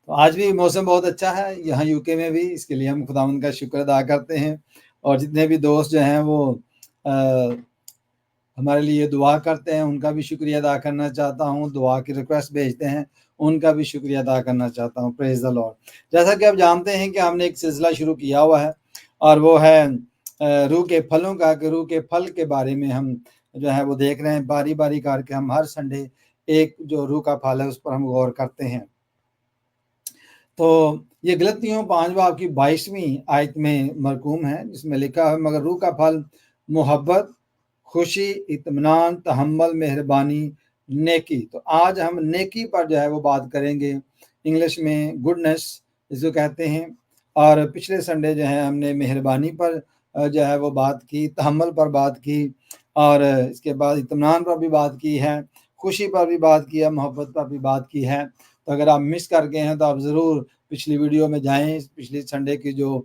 تو آج بھی موسم بہت اچھا ہے یہاں UK میں بھی، اس کے لیے ہم خداوند کا شکر ادا کرتے ہیں، اور جتنے بھی دوست جو ہیں وہ ہمارے لیے دعا کرتے ہیں ان کا بھی شکریہ ادا کرنا چاہتا ہوں، دعا کی ریکویسٹ بھیجتے ہیں ان کا بھی شکریہ ادا کرنا چاہتا ہوں۔ پریز دی لارڈ۔ جیسا کہ آپ جانتے ہیں کہ ہم نے ایک سلسلہ شروع کیا ہوا ہے، اور وہ ہے روح کے پھلوں کا، کہ روح کے پھل کے بارے میں ہم جو ہے وہ دیکھ رہے ہیں، باری باری کر کے ہم ہر سنڈے ایک جو روح کا پھل ہے اس پر ہم غور کرتے ہیں۔ تو یہ غلطیوں 5 باب کی 22ویں آیت میں مرقوم ہے، جس میں لکھا ہے مگر روح کا پھل محبت، خوشی، اطمینان، تحمل، مہربانی، نیکی۔ تو آج ہم نیکی پر جو ہے وہ بات کریں گے، انگلش میں گڈنس جس کو کہتے ہیں، اور پچھلے سنڈے جو ہے ہم نے مہربانی پر جو ہے وہ بات کی، تحمل پر بات کی، اور اس کے بعد اطمینان پر بھی بات کی ہے، خوشی پر بھی بات کی ہے، محبت پر بھی بات کی ہے۔ تو اگر آپ مس کر گئے ہیں تو آپ ضرور پچھلی ویڈیو میں جائیں، پچھلی سنڈے کی جو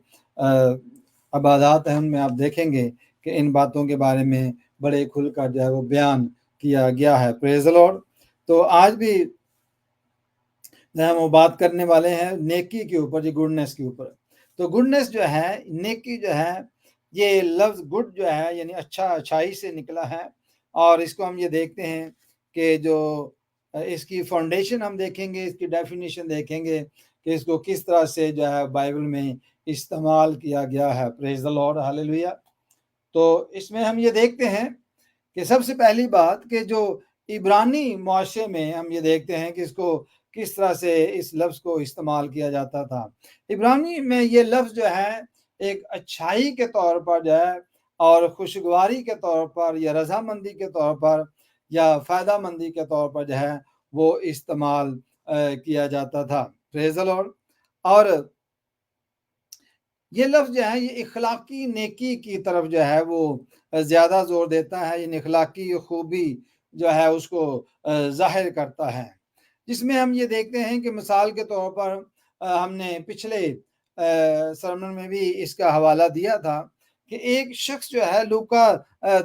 عبادات ہیں ان میں آپ دیکھیں گے کہ ان باتوں کے بارے میں بڑے کھل کر جو ہے وہ بیان کیا گیا ہے۔ پریز دی لارڈ۔ تو آج بھی ہم وہ بات کرنے والے ہیں نیکی کے اوپر، یہ گڈنس کے اوپر۔ تو گڈنس جو ہے، نیکی جو ہے، یہ لفظ گڈ جو ہے یعنی اچھا، اچھائی سے نکلا ہے، اور اس کو ہم یہ دیکھتے ہیں کہ جو اس کی فاؤنڈیشن ہم دیکھیں گے، اس کی ڈیفینیشن دیکھیں گے کہ اس کو کس طرح سے جو ہے بائبل میں استعمال کیا گیا ہے۔ پریز دی لارڈ، ہاللیلویہ۔ تو اس میں ہم یہ دیکھتے ہیں کہ سب سے پہلی بات کہ جو عبرانی معاشرے میں ہم یہ دیکھتے ہیں کہ اس کو کس طرح سے اس لفظ کو استعمال کیا جاتا تھا۔ عبرانی میں یہ لفظ جو ہے ایک اچھائی کے طور پر جو ہے، اور خوشگواری کے طور پر، یا رضامندی کے طور پر، یا فائدہ مندی کے طور پر جو ہے وہ استعمال کیا جاتا تھا۔ پریز دی لارڈ۔ اور یہ لفظ جو ہے یہ اخلاقی نیکی کی طرف جو ہے وہ زیادہ زور دیتا ہے، یعنی اخلاقی خوبی جو ہے اس کو ظاہر کرتا ہے، جس میں ہم یہ دیکھتے ہیں کہ مثال کے طور پر ہم نے پچھلے سرمن میں بھی اس کا حوالہ دیا تھا کہ ایک شخص جو ہے، لوکا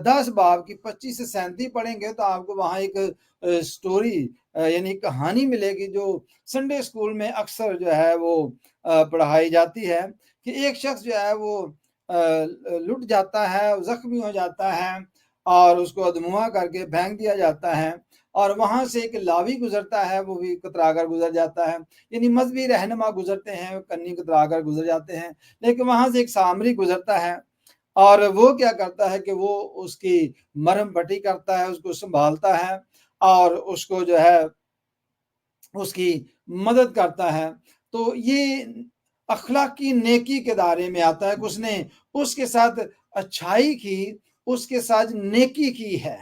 10 باب کی 25 سے 37 پڑھیں گے تو آپ کو وہاں ایک سٹوری یعنی کہانی ملے گی جو سنڈے اسکول میں اکثر جو ہے وہ پڑھائی جاتی ہے، کہ ایک شخص جو ہے وہ لٹ جاتا ہے، زخمی ہو جاتا ہے، اور اس کو ادموا کر کے پھینک دیا جاتا ہے، اور وہاں سے ایک لاوی گزرتا ہے، وہ بھی کترا کر گزر جاتا ہے، یعنی مذہبی رہنما گزرتے ہیں، کنی کترا کر گزر جاتے ہیں، لیکن وہاں سے ایک سامری گزرتا ہے، اور وہ کیا کرتا ہے کہ وہ اس کی مرہم پٹی کرتا ہے، اس کو سنبھالتا ہے، اور اس کو جو ہے اس کی مدد کرتا ہے۔ تو یہ اخلاقی نیکی کے دائرے میں آتا ہے کہ اس نے اس کے ساتھ اچھائی کی، اس کے ساتھ نیکی کی ہے۔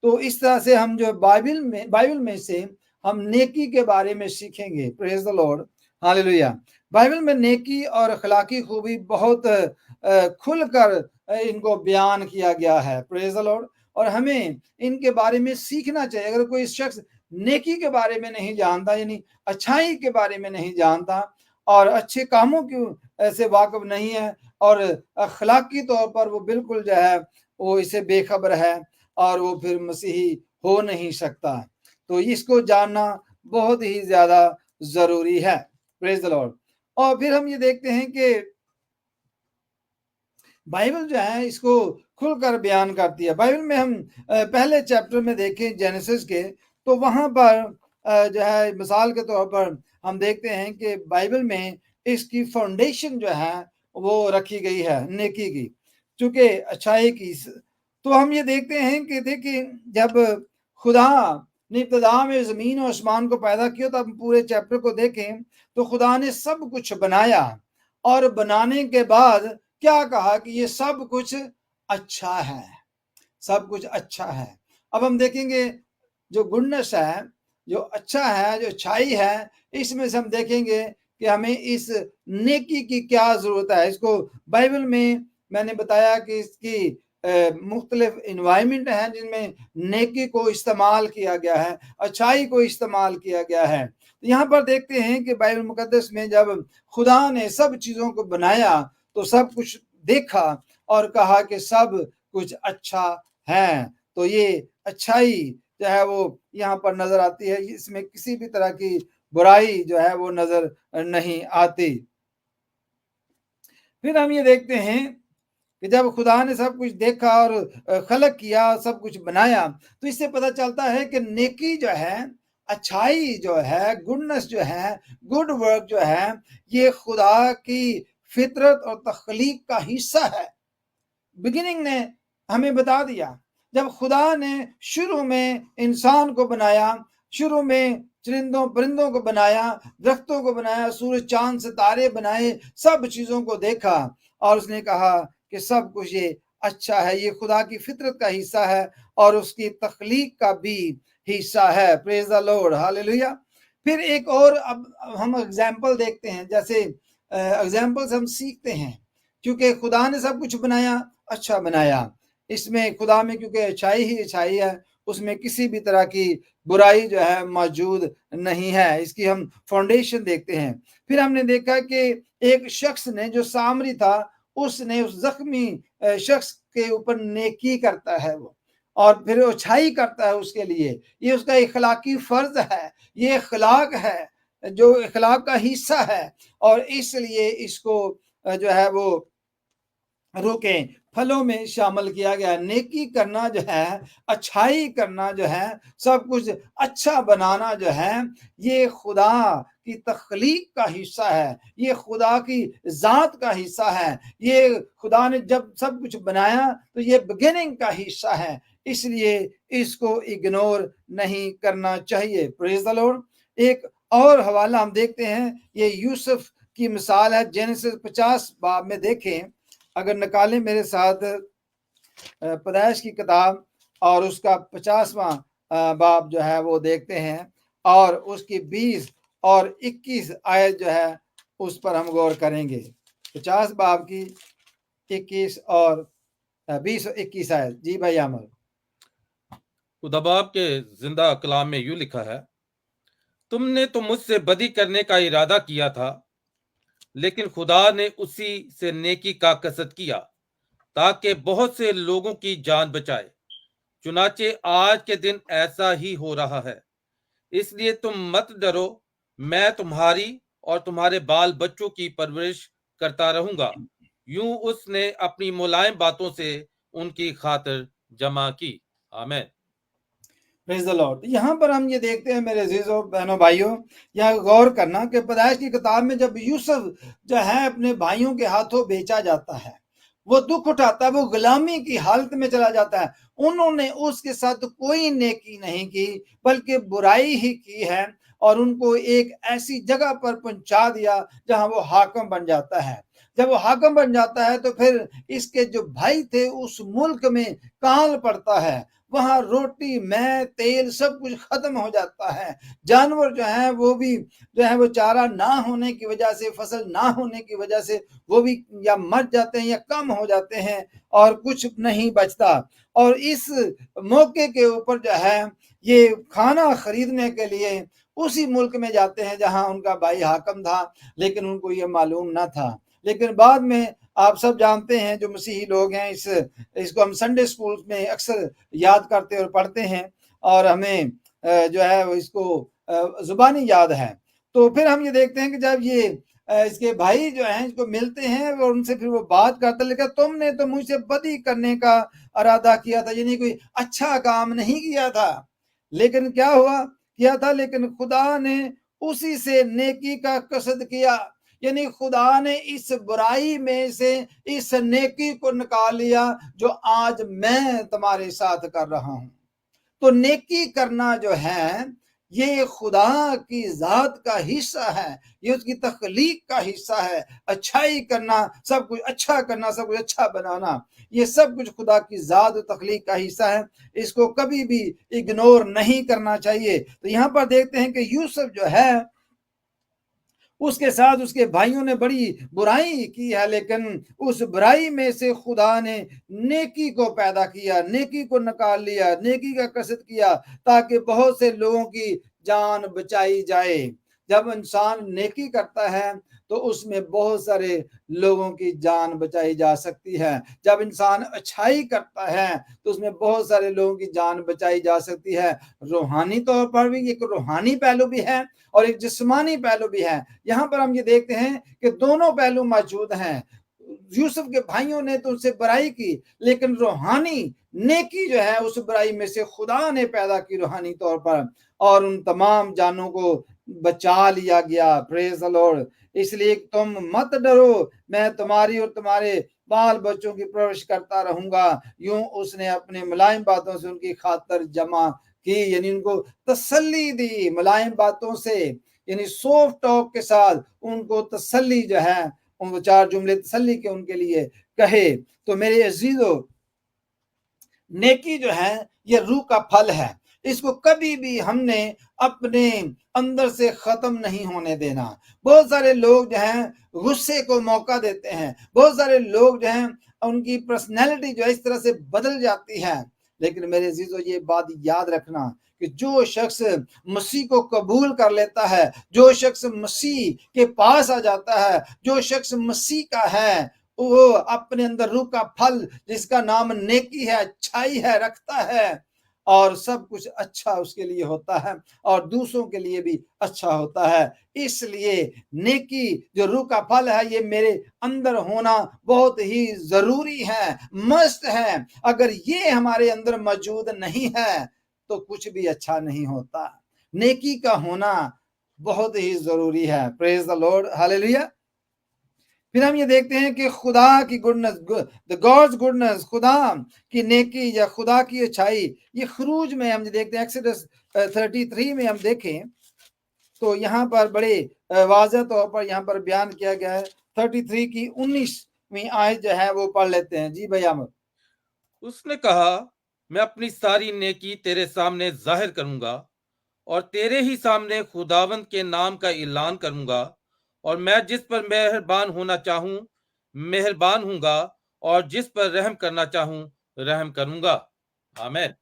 تو اس طرح سے ہم جو بائبل میں سے ہم نیکی کے بارے میں سیکھیں گے۔ پریز دی لارڈ، ہاللیلویہ۔ بائبل میں نیکی اور اخلاقی خوبی بہت کھل کر ان کو بیان کیا گیا ہے۔ پریز دی لارڈ۔ اور ہمیں ان کے بارے میں سیکھنا چاہیے۔ اگر کوئی شخص نیکی کے بارے میں نہیں جانتا، یعنی اچھائی کے بارے میں نہیں جانتا، اور اچھے کاموں کی سے واقف نہیں ہے، اور اخلاقی طور پر وہ بالکل جو ہے وہ اسے بے خبر ہے، اور وہ پھر مسیحی ہو نہیں سکتا۔ تو اس کو جاننا بہت ہی زیادہ ضروری ہے۔ پریز دی لارڈ۔ اور پھر ہم یہ دیکھتے ہیں کہ بائبل جو ہے اس کو کھل کر بیان کرتی ہے۔ بائبل میں ہم پہلے چیپٹر میں دیکھیں جینیسس کے، تو وہاں پر جو ہے مثال کے طور پر ہم دیکھتے ہیں کہ بائبل میں اس کی فاؤنڈیشن جو ہے وہ رکھی گئی ہے نیکی کی، چونکہ اچھائی کی۔ تو ہم یہ دیکھتے ہیں کہ دیکھیں جب خدا نے ابتدا میں زمین و آسمان کو پیدا کیا، تو ہم پورے چیپٹر کو دیکھیں تو خدا نے سب کچھ بنایا، اور بنانے کے بعد کیا کہا کہ یہ سب کچھ اچھا ہے، سب کچھ اچھا ہے۔ اب ہم دیکھیں گے جو گڈنس ہے، جو اچھا ہے، جو اچھائی ہے، اس میں سے ہم دیکھیں گے کہ ہمیں اس نیکی کی کیا ضرورت ہے۔ اس کو بائبل میں نے بتایا کہ اس کی مختلف انوائرمنٹ ہیں جن میں نیکی کو استعمال کیا گیا ہے، اچھائی کو استعمال کیا گیا ہے۔ یہاں پر دیکھتے ہیں کہ بائبل مقدس میں جب خدا نے سب چیزوں کو بنایا تو سب کچھ دیکھا اور کہا کہ سب کچھ اچھا ہے۔ تو یہ اچھائی جو ہے وہ یہاں پر نظر آتی ہے، اس میں کسی بھی طرح کی बुराई जो है वो नजर नहीं आती। फिर हम ये देखते हैं कि जब खुदा ने सब कुछ देखा और खलक किया, सब कुछ बनाया, तो इससे पता चलता है कि नेकी जो है, अच्छाई जो है, गुडनेस जो है, गुड वर्क जो है, ये खुदा की फितरत और तख्लीक का हिस्सा है। बिगिनिंग ने हमें बता दिया, जब खुदा ने शुरू में इंसान को बनाया, शुरू में चरिंदों परिंदों को बनाया, दरख्तों को बनाया, सूरज चांद सितारे बनाए, सब चीजों को देखा और उसने कहा कि सब कुछ ये अच्छा है, ये खुदा की फितरत का हिस्सा है और उसकी तख्लीक का भी हिस्सा है। Praise the Lord, hallelujah. फिर एक और अब हम एग्जाम्पल देखते हैं, जैसे एग्जाम्पल हम सीखते हैं, क्योंकि खुदा ने सब कुछ बनाया, अच्छा बनाया, इसमें खुदा में क्योंकि अच्छाई ही अच्छाई है, उसमें किसी भी तरह की बुराई जो है मौजूद नहीं है। इसकी हम फाउंडेशन देखते हैं। फिर हमने देखा कि एक शख्स ने, जो सामरी था, उसने उस जख्मी शख्स के ऊपर नेकी करता है वो, और फिर अच्छाई करता है उसके लिए। ये उसका इखलाकी फर्ज है, ये इखलाक है, जो इखलाक का हिस्सा है, और इसलिए इसको जो है वो रोकें, फलों में शामिल किया गया। नेकी करना जो है, अच्छाई करना जो है, सब कुछ अच्छा बनाना जो है, ये खुदा की तख्लीक का हिस्सा है, ये खुदा की ज़ात का हिस्सा है। ये खुदा ने जब सब कुछ बनाया तो ये बिगिनिंग का हिस्सा है, इसलिए इसको इग्नोर नहीं करना चाहिए। Praise the Lord. एक और हवाला हम देखते हैं, ये यूसुफ की मिसाल है। जेनेसिस 50 बाब में देखें, अगर निकालें मेरे साथ पैदाइश की किताब और उसका 50वां बाब जो है वो देखते हैं, और उसकी 20 और 21 आयत जो है उस पर हम गौर करेंगे। 50 बाब की 21 और 20 और 21 आयत। जी भाई अमर। खुदाबाब के जिंदा कलाम में यूं लिखा है, तुमने तो मुझसे बदी करने का इरादा किया था, लेकिन खुदा ने उसी से नेकी का कसद किया ताकि बहुत से लोगों की जान बचाए। चुनाचे आज के दिन ऐसा ही हो रहा है, इसलिए तुम मत डरो, मैं तुम्हारी और तुम्हारे बाल बच्चों की परवरिश करता रहूंगा। यूं उसने अपनी मुलायम बातों से उनकी खातिर जमा की। आमीन। Praise the Lord. यहाँ पर हम ये देखते हैं मेरे अजीजों बहनों भाइयों, यहाँ गौर करना कि पैदाइश की किताब में जब यूसुफ जो है अपने भाइयों के हाथों बेचा जाता है, वो दुख उठाता है, वो गुलामी की हालत में चला जाता है। उन्होंने उसके साथ कोई नेकी नहीं की, बल्कि बुराई ही की है, और उनको एक ऐसी जगह पर पहुंचा दिया जहां वो हाकिम बन जाता है। जब वो हाकिम बन जाता है तो फिर इसके जो भाई थे उस मुल्क में काल पड़ता है, वहां रोटी में तेल सब कुछ खत्म हो जाता है। जानवर जो है वो भी जो है वो चारा ना होने की वजह से, फसल ना होने की वजह से वो भी या मर जाते हैं या कम हो जाते हैं और कुछ नहीं बचता। और इस मौके के ऊपर जो है ये खाना खरीदने के लिए उसी मुल्क में जाते हैं जहां उनका भाई हाकिम था, लेकिन उनको ये मालूम ना था। लेकिन बाद में आप सब जानते हैं, जो मसीही लोग हैं, इसको हम संडे स्कूल में अक्सर याद करते और पढ़ते हैं, और हमें जो है इसको जुबानी याद है। तो फिर हम ये देखते हैं कि जब ये इसके भाई जो हैं इसको मिलते हैं और उनसे फिर वो बात करते, लेकिन तुमने तो मुझसे बदी करने का इरादा किया था, यानी कोई अच्छा काम नहीं किया था, लेकिन क्या हुआ किया था, लेकिन खुदा ने उसी से नेकी का कसद किया। यानी खुदा ने इस बुराई में से इस नेकी को निकाल लिया जो आज मैं तुम्हारे साथ कर रहा हूं। तो नेकी करना जो है ये खुदा की जात का हिस्सा है, ये उसकी तख्लीक का हिस्सा है। अच्छाई करना, सब कुछ अच्छा करना, सब कुछ अच्छा बनाना, ये सब कुछ खुदा की जात तख्लीक का हिस्सा है। इसको कभी भी इग्नोर नहीं करना चाहिए। तो यहाँ पर देखते हैं कि यूसुफ जो है उसके साथ उसके भाइयों ने बड़ी बुराई की है, लेकिन उस बुराई में से खुदा ने नेकी को पैदा किया, नेकी को निकाल लिया, नेकी का कसद किया ताकि बहुत से लोगों की जान बचाई जाए। जब इंसान नेकी करता है तो उसमें बहुत सारे लोगों की जान बचाई जा सकती है। जब इंसान अच्छाई करता है तो उसमें बहुत सारे लोगों की जान बचाई जा सकती है। रूहानी तौर पर भी एक रूहानी पहलू भी है और एक जिस्मानी पहलू भी है। यहाँ पर हम ये देखते हैं कि दोनों पहलू मौजूद हैं। यूसुफ के भाइयों ने तो उससे बुराई की, लेकिन रूहानी नेकी जो है उस बुराई में से खुदा ने पैदा की रूहानी तौर पर, और उन तमाम जानों को बचा लिया गया। Praise the Lord. इसलिए तुम मत डरो, मैं तुम्हारी और तुम्हारे बाल बच्चों की परवरिश करता रहूंगा। यूं उसने अपने मुलायम बातों से उनकी खातर जमा की, यानी उनको तसल्ली दी मुलायम बातों से, यानी सॉफ्ट टॉक के साथ उनको तसल्ली जो है, उनको 4 जुमले तसल्ली के उनके लिए कहे। तो मेरे अजीजों, नेकी जो है ये रूह का फल है। इसको कभी भी हमने अपने अंदर से खत्म नहीं होने देना। बहुत सारे लोग जो हैं गुस्से को मौका देते हैं, बहुत सारे लोग जो हैं उनकी पर्सनैलिटी जो है इस तरह से बदल जाती है। लेकिन मेरे अजीजों, ये बात याद रखना कि जो शख्स मसीह को कबूल कर लेता है, जो शख्स मसीह के पास आ जाता है, जो शख्स मसीह का है, वो अपने अंदर रूह का फल जिसका नाम नेकी है, अच्छाई है, रखता है, और सब कुछ अच्छा उसके लिए होता है और दूसरों के लिए भी अच्छा होता है। इसलिए नेकी जो रूह का फल है ये मेरे अंदर होना बहुत ही जरूरी है, मस्ट है। अगर ये हमारे अंदर मौजूद नहीं है तो कुछ भी अच्छा नहीं होता। नेकी का होना बहुत ही जरूरी है। Praise the Lord, hallelujah. फिर हम ये देखते हैं कि खुदा की गुडनेस, द गॉड्स गुडनेस, खुदा की नेकी या खुदा की अच्छाई, ये खरूज में हम देखते हैं। एक्सोडस 33 में हम देखें तो यहाँ पर बड़े वाज़ह तौर पर यहाँ पर बयान किया गया है। 33 की 19वीं आयत जो है वो पढ़ लेते हैं। जी भैया। उसने कहा, मैं अपनी सारी नेकी तेरे सामने जाहिर करूंगा और तेरे ही सामने खुदावंद के नाम का ऐलान करूंगा, और मैं जिस पर मेहरबान होना चाहूं मेहरबान हूंगा, और जिस पर रहम करना चाहूं रहम करूंगा। आमीन।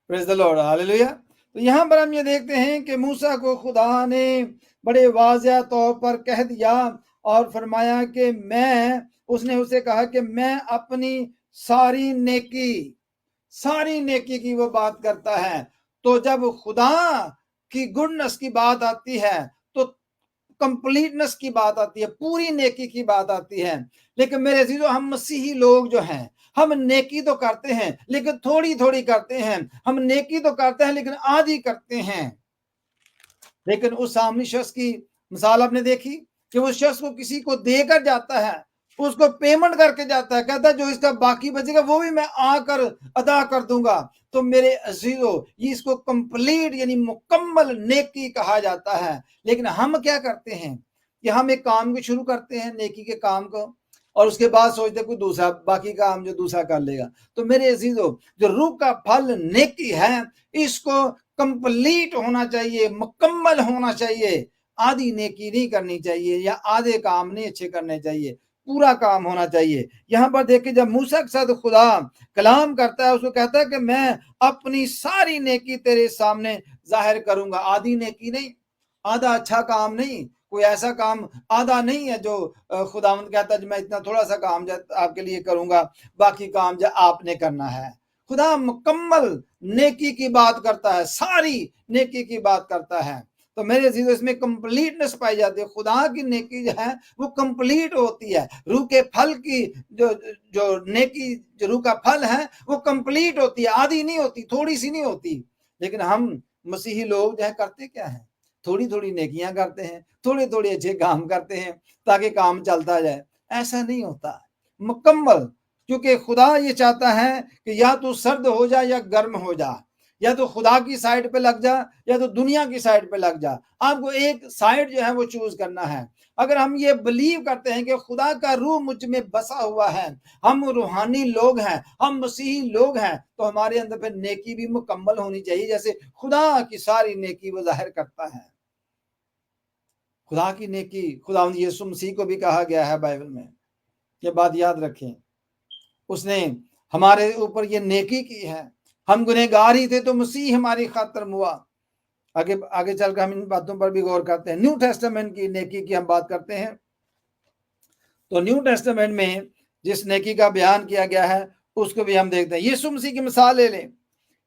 Praise the Lord, hallelujah. तो यहाँ पर हम ये देखते हैं कि मूसा को खुदा ने बड़े वाज़ह तौर पर कह दिया और फरमाया कि उसने उसे कहा कि मैं अपनी सारी नेकी की वो बात करता है। तो जब खुदा की गुडनेस की बात आती है तो कंप्लीटनेस की बात आती है, पूरी नेकी की बात आती है। लेकिन मेरे अजीजों, हम मसीही लोग जो हैं, हम नेकी तो करते हैं लेकिन थोड़ी थोड़ी करते हैं। हम नेकी तो करते हैं लेकिन आधी करते हैं। लेकिन उस सामने शख्स की मिसाल आपने देखी कि वो शख्स को किसी को देकर जाता है, उसको पेमेंट करके जाता है, कहता है जो इसका बाकी बचेगा वो भी मैं आकर अदा कर दूंगा। तो मेरे अजीजों, ये इसको कंप्लीट यानी मुकम्मल नेकी कहा जाता है। लेकिन हम क्या करते हैं कि हम एक काम को शुरू करते हैं, नेकी के काम को, और उसके बाद सोचते कोई दूसरा बाकी काम जो दूसरा कर लेगा। तो मेरे अजीजों, जो रूह का फल नेकी है, इसको कंप्लीट होना चाहिए, मुकम्मल होना चाहिए। आधी नेकी नहीं करनी चाहिए या आधे काम नहीं अच्छे करने चाहिए, पूरा काम होना चाहिए। यहाँ पर देखिए, जब मूसा के साथ खुदा कलाम करता है, उसको कहता है कि मैं अपनी सारी नेकी तेरे सामने जाहिर करूंगा। आधी नेकी नहीं, आधा अच्छा काम नहीं, कोई ऐसा काम आधा नहीं है जो खुदावंद कहता है मैं इतना थोड़ा सा काम आपके लिए करूंगा, बाकी काम जो आपने करना है। खुदा मुकम्मल नेकी की बात करता है, सारी नेकी की बात करता है। तो मेरे अजीजों, इसमें कंप्लीटनेस पाई जाती है। खुदा की नेकी जो है वो कंप्लीट होती है। रूह के फल की जो जो नेकी, जो रूह का फल है वो कंप्लीट होती है, आधी नहीं होती, थोड़ी सी नहीं होती। लेकिन हम मसीही लोग जो है करते क्या है, थोड़ी थोड़ी नेकियां करते हैं, थोड़े थोड़े अच्छे काम करते हैं ताकि काम चलता जाए। ऐसा नहीं होता, मुकम्मल। क्योंकि खुदा ये चाहता है कि या तो सर्द हो जा या गर्म हो जा, या तो खुदा की साइड पे लग जा या तो दुनिया की साइड पे लग जा। आपको एक साइड जो है वो चूज करना है। अगर हम ये बिलीव करते हैं कि खुदा का रूह मुझ में बसा हुआ है, हम रूहानी लोग हैं, हम मसीही लोग हैं, तो हमारे अंदर फिर नेकी भी मुकम्मल होनी चाहिए, जैसे खुदा की सारी नेकी वो जाहिर करता है। खुदा की नेकी, खुदा यीशु मसीह को भी कहा गया है बाइबल में, ये बात याद रखें। उसने हमारे ऊपर ये नेकी की है। हम गुनहगार ही थे तो मसीह हमारी खातिर हुआ। आगे चलकर हम इन बातों पर भी गौर करते हैं। न्यू टेस्टामेंट की नेकी की हम बात करते हैं, तो न्यू टेस्टामेंट में जिस नेकी का बयान किया गया है उसको भी हम देखते हैं। यीशु मसीह की मिसाल ले लें।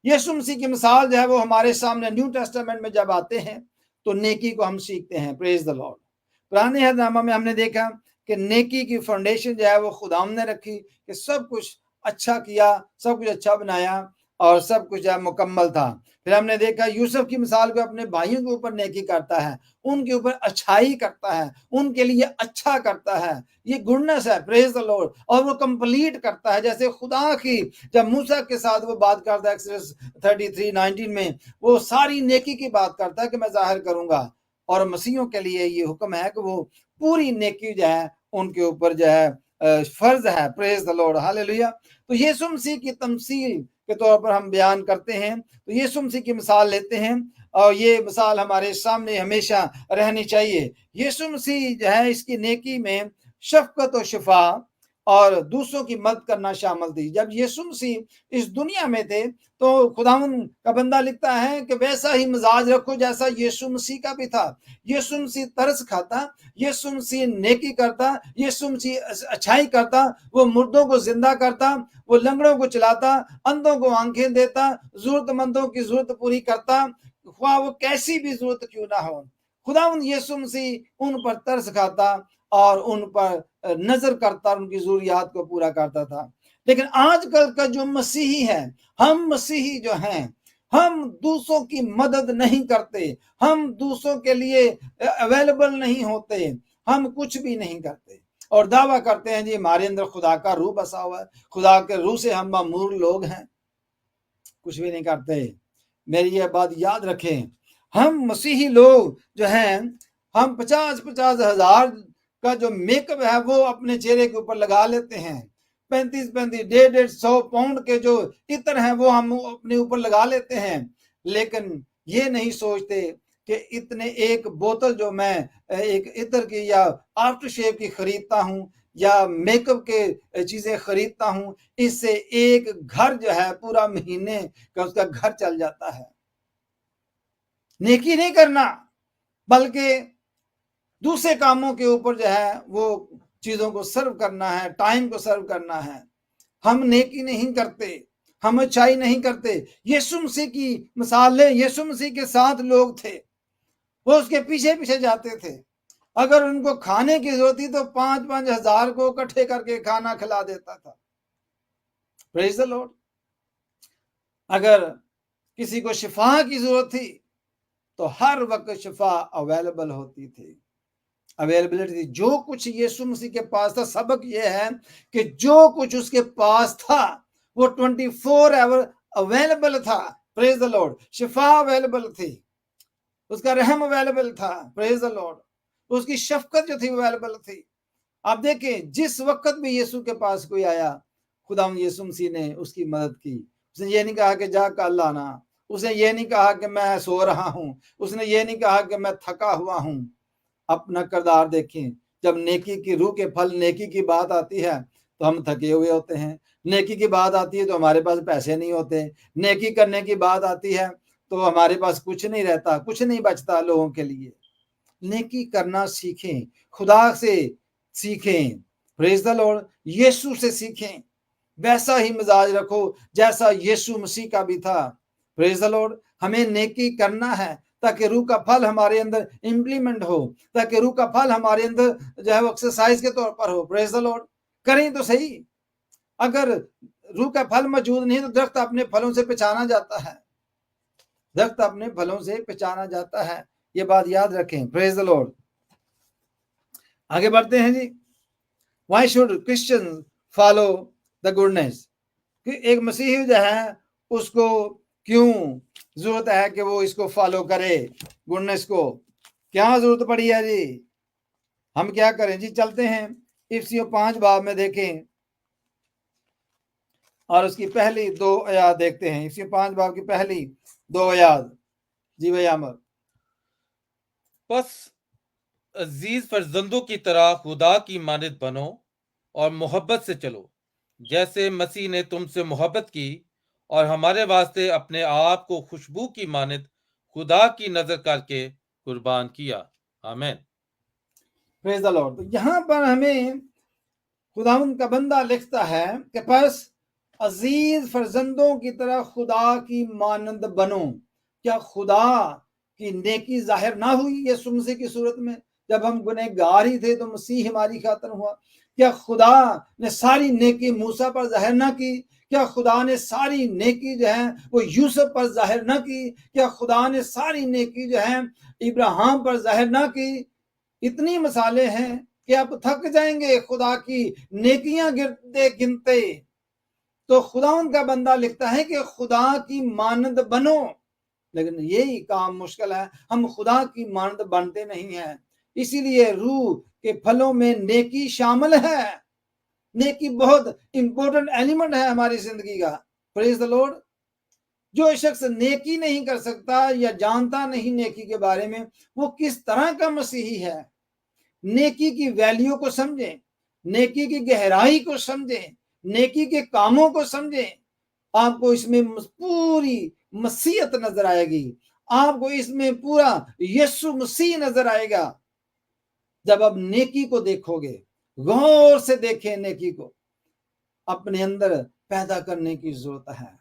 यीशु मसीह की मिसाल जो है वो हमारे सामने न्यू टेस्टामेंट में जब आते हैं तो नेकी को हम सीखते हैं। Praise the Lord. पुराने अहदनामा में हमने देखा कि नेकी की फाउंडेशन जो है वो खुदाम ने रखी कि सब कुछ अच्छा किया, सब कुछ अच्छा बनाया और सब कुछ मुकम्मल था। फिर हमने देखा यूसुफ की मिसाल को अपने भाइयों के ऊपर नेकी करता है, उनके ऊपर अच्छाई करता है, उनके लिए अच्छा करता है, ये गुडनेस है। Praise the Lord. और वो कंप्लीट करता है, जैसे खुदा की जब मूसा के साथ वो बात करता है एक्सोडस 33:19 में, वो सारी नेकी की बात करता है कि मैं जाहिर करूंगा। और मसीहों के लिए ये हुक्म है कि वो पूरी नेकी जो है उनके ऊपर जो है फर्ज है। Praise the Lord, hallelujah. तो यीशु मसीह की तमसील के तौर पर हम बयान करते हैं, तो यीशु मसीह की मिसाल लेते हैं और ये मिसाल हमारे सामने हमेशा रहनी चाहिए। यीशु मसीह जो है इसकी नेकी में शफकत और शिफा और दूसरों की मदद करना शामिल थी। जब यीशु मसीह इस दुनिया में थे तो खुदावन का बंदा लिखता है कि वैसा ही मिजाज रखो जैसा यीशु मसीह का भी था। यीशु मसीह तरस खाता, यीशु मसीह नेकी करता, यीशु मसीह अच्छाई करता, वो मुर्दों को जिंदा करता, वो लंगड़ों को चलाता, अंधों को आंखें देता, जरूरतमंदों की जरूरत पूरी करता, ख्वाह वो कैसी भी जरूरत क्यों ना हो। खुदावन यीशु मसीह उन पर तरस खाता और उन पर नजर करता, उनकी जरूरियात को पूरा करता था। लेकिन आजकल का जो मसीही है, हम मसीही जो हैं, हम दूसरों की मदद नहीं करते, हम दूसरों के लिए अवेलेबल नहीं होते, हम कुछ भी नहीं करते और दावा करते हैं जी हमारे अंदर खुदा का रूह बसा हुआ है, खुदा के रूह से हम मामूर लोग हैं, कुछ भी नहीं करते। मेरी ये बात याद रखें, हम मसीही लोग जो हैं, हम 50-50 हजार का जो मेकअप है वो अपने चेहरे के ऊपर लगा लेते हैं। 35-35 150 पाउंड के जो इत्र हैं वो हम अपने ऊपर लगा लेते हैं, लेकिन ये नहीं सोचते कि इतने एक बोतल जो मैं एक इत्र की या आफ्टर शेव की खरीदता हूँ या मेकअप के चीजें खरीदता हूँ, इससे एक घर जो है पूरा महीने का उसका घर चल जाता है। नेकी नहीं करना बल्कि दूसरे कामों के ऊपर जो है वो चीजों को सर्व करना है, टाइम को सर्व करना है। हम नेकी नहीं करते, हम अच्छाई नहीं करते। यीशु मसीह की मिसाल ले, यीशु मसीह के साथ लोग थे, वो उसके पीछे पीछे जाते थे। अगर उनको खाने की जरूरत थी तो 5-5 हजार को इकट्ठे करके खाना खिला देता था। Praise the Lord. अगर किसी को शिफा की जरूरत थी तो हर वक्त शिफा अवेलेबल होती थी, अवेलेबिलिटी। जो कुछ यीशु मसीह के पास था, सबक यह है कि जो कुछ उसके पास था वो 24 आवर अवेलेबल था। Praise the Lord. Shifa available थी, उसका रहम अवेलेबल था। Praise the Lord. उसकी शफकत जो थी अवेलेबल थी। आप देखें जिस वक्त भी यीशु के पास कोई आया, खुदावंद यीशु मसीह ने उसकी मदद की। उसने ये नहीं कहा कि जा कल आना, उसने ये नहीं कहा कि मैं सो रहा हूं, उसने ये नहीं कहा कि मैं थका हुआ हूं। अपना किरदार देखें, जब नेकी की रूह के फल नेकी की बात आती है तो हम थके हुए होते हैं, नेकी की बात आती है तो हमारे पास पैसे नहीं होते, नेकी करने की बात आती है तो हमारे पास कुछ नहीं रहता, कुछ नहीं बचता लोगों के लिए। नेकी करना सीखें, खुदा से सीखें। Praise the Lord. यीशु से सीखें, वैसा ही मिजाज रखो जैसा यीशु मसीह का भी था। Praise the Lord. हमें नेकी करना है ताकि रूह का फल हमारे अंदर इम्प्लीमेंट हो, ताकि रूह का फल हमारे अंदर जो है वो एक्सरसाइज के तौर पर हो। Praise the Lord. करें तो सही। अगर रूह का फल मौजूद नहीं तो दरख्त अपने फलों से पहचाना जाता है, दरख्त अपने फलों से पहचाना जाता है। ये बात याद रखें। Praise the Lord. आगे बढ़ते हैं जी। Why should Christians follow the goodness? कि एक मसीही जो है उसको क्यों जरूरत है कि वो इसको फॉलो करे, गुडनेस को क्या जरूरत पड़ी है जी? हम क्या करें जी? चलते हैं इफिसियों 5 बाब में देखें और उसकी पहली 2 आयत देखते हैं। इफिसियों 5 बाब की पहली 2 आयत। जी भाई अमर। बस अजीज फर्जंदों की तरह खुदा की मानद बनो और मोहब्बत से चलो, जैसे मसीह ने तुमसे मोहब्बत की और हमारे वास्ते अपने आप को खुशबू की मानद खुदा की नजर करके कुर्बान किया। आमीन। Praise the Lord. तो यहाँ पर हमें खुदावंद का बंदा लिखता है कि बस अजीज फर्जंदों की तरह खुदा की मानंद बनो। क्या खुदा की नेकी जाहिर ना हुई यीशु मसीह की सूरत में? जब हम गुनहगार ही थे तो मसीह हमारी खातिर हुआ। क्या खुदा ने सारी नेकी मूसा पर जाहिर ना की? क्या खुदा ने सारी नेकी जो है वो यूसुफ पर जाहिर ना की? क्या खुदा ने सारी नेकी जो है इब्राहिम पर जाहिर ना की? इतनी मिसालें हैं कि आप थक जाएंगे खुदा की नेकियां गिनते गिनते। तो खुदा उनका बंदा लिखता है कि खुदा की मानद बनो। लेकिन यही काम मुश्किल है, हम खुदा की मानद बनते नहीं हैं। इसीलिए रूह के फलों में नेकी शामिल है। नेकी बहुत इंपॉर्टेंट एलिमेंट है हमारी जिंदगी का। Praise the Lord. जो शख्स नेकी नहीं कर सकता या जानता नहीं नेकी के बारे में, वो किस तरह का मसीही है? नेकी की वैल्यू को समझें, नेकी की गहराई को समझें, नेकी के कामों को समझें। आपको इसमें पूरी मसीहत नजर आएगी, आपको इसमें पूरा यीशु मसीह नजर आएगा। जब आप नेकी को देखोगे, गौर से देखें नेकी को, अपने अंदर पैदा करने की जरूरत है।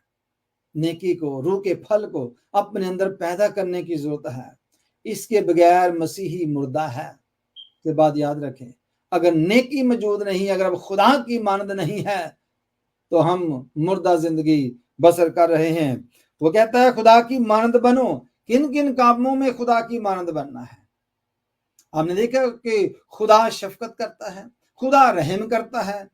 नेकी को, रूह के फल को अपने अंदर पैदा करने की जरूरत है। इसके बगैर मसीही मुर्दा है। के बाद याद रखें, अगर नेकी मौजूद नहीं, अगर अब खुदा की मानद नहीं है, तो हम मुर्दा जिंदगी बसर कर रहे हैं। वो कहता है खुदा की मानद बनो। किन किन कामों में खुदा की मानद बनना है? आपने देखा कि खुदा शफकत करता है, खुदा रहम करता है,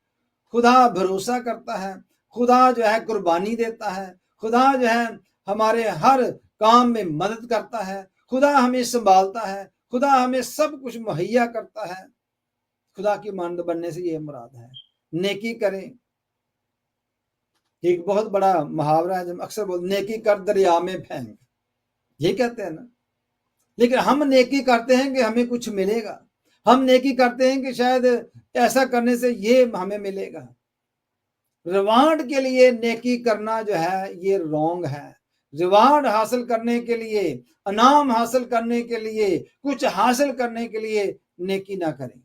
खुदा भरोसा करता है, खुदा जो है कुर्बानी देता है, खुदा जो है हमारे हर काम में मदद करता है, खुदा हमें संभालता है, खुदा हमें सब कुछ मुहैया करता है। खुदा की मानद बनने से ये मुराद है। नेकी करें। एक बहुत बड़ा मुहावरा है, जब अक्सर बोलते नेकी कर दरिया में फेंक, ये कहते हैं ना। लेकिन हम नेकी करते हैं कि हमें कुछ मिलेगा, हम नेकी करते हैं कि शायद ऐसा करने से ये हमें मिलेगा। रिवार्ड के लिए नेकी करना जो है ये रॉन्ग है। रिवार्ड हासिल करने के लिए, इनाम हासिल करने के लिए, कुछ हासिल करने के लिए नेकी ना करें,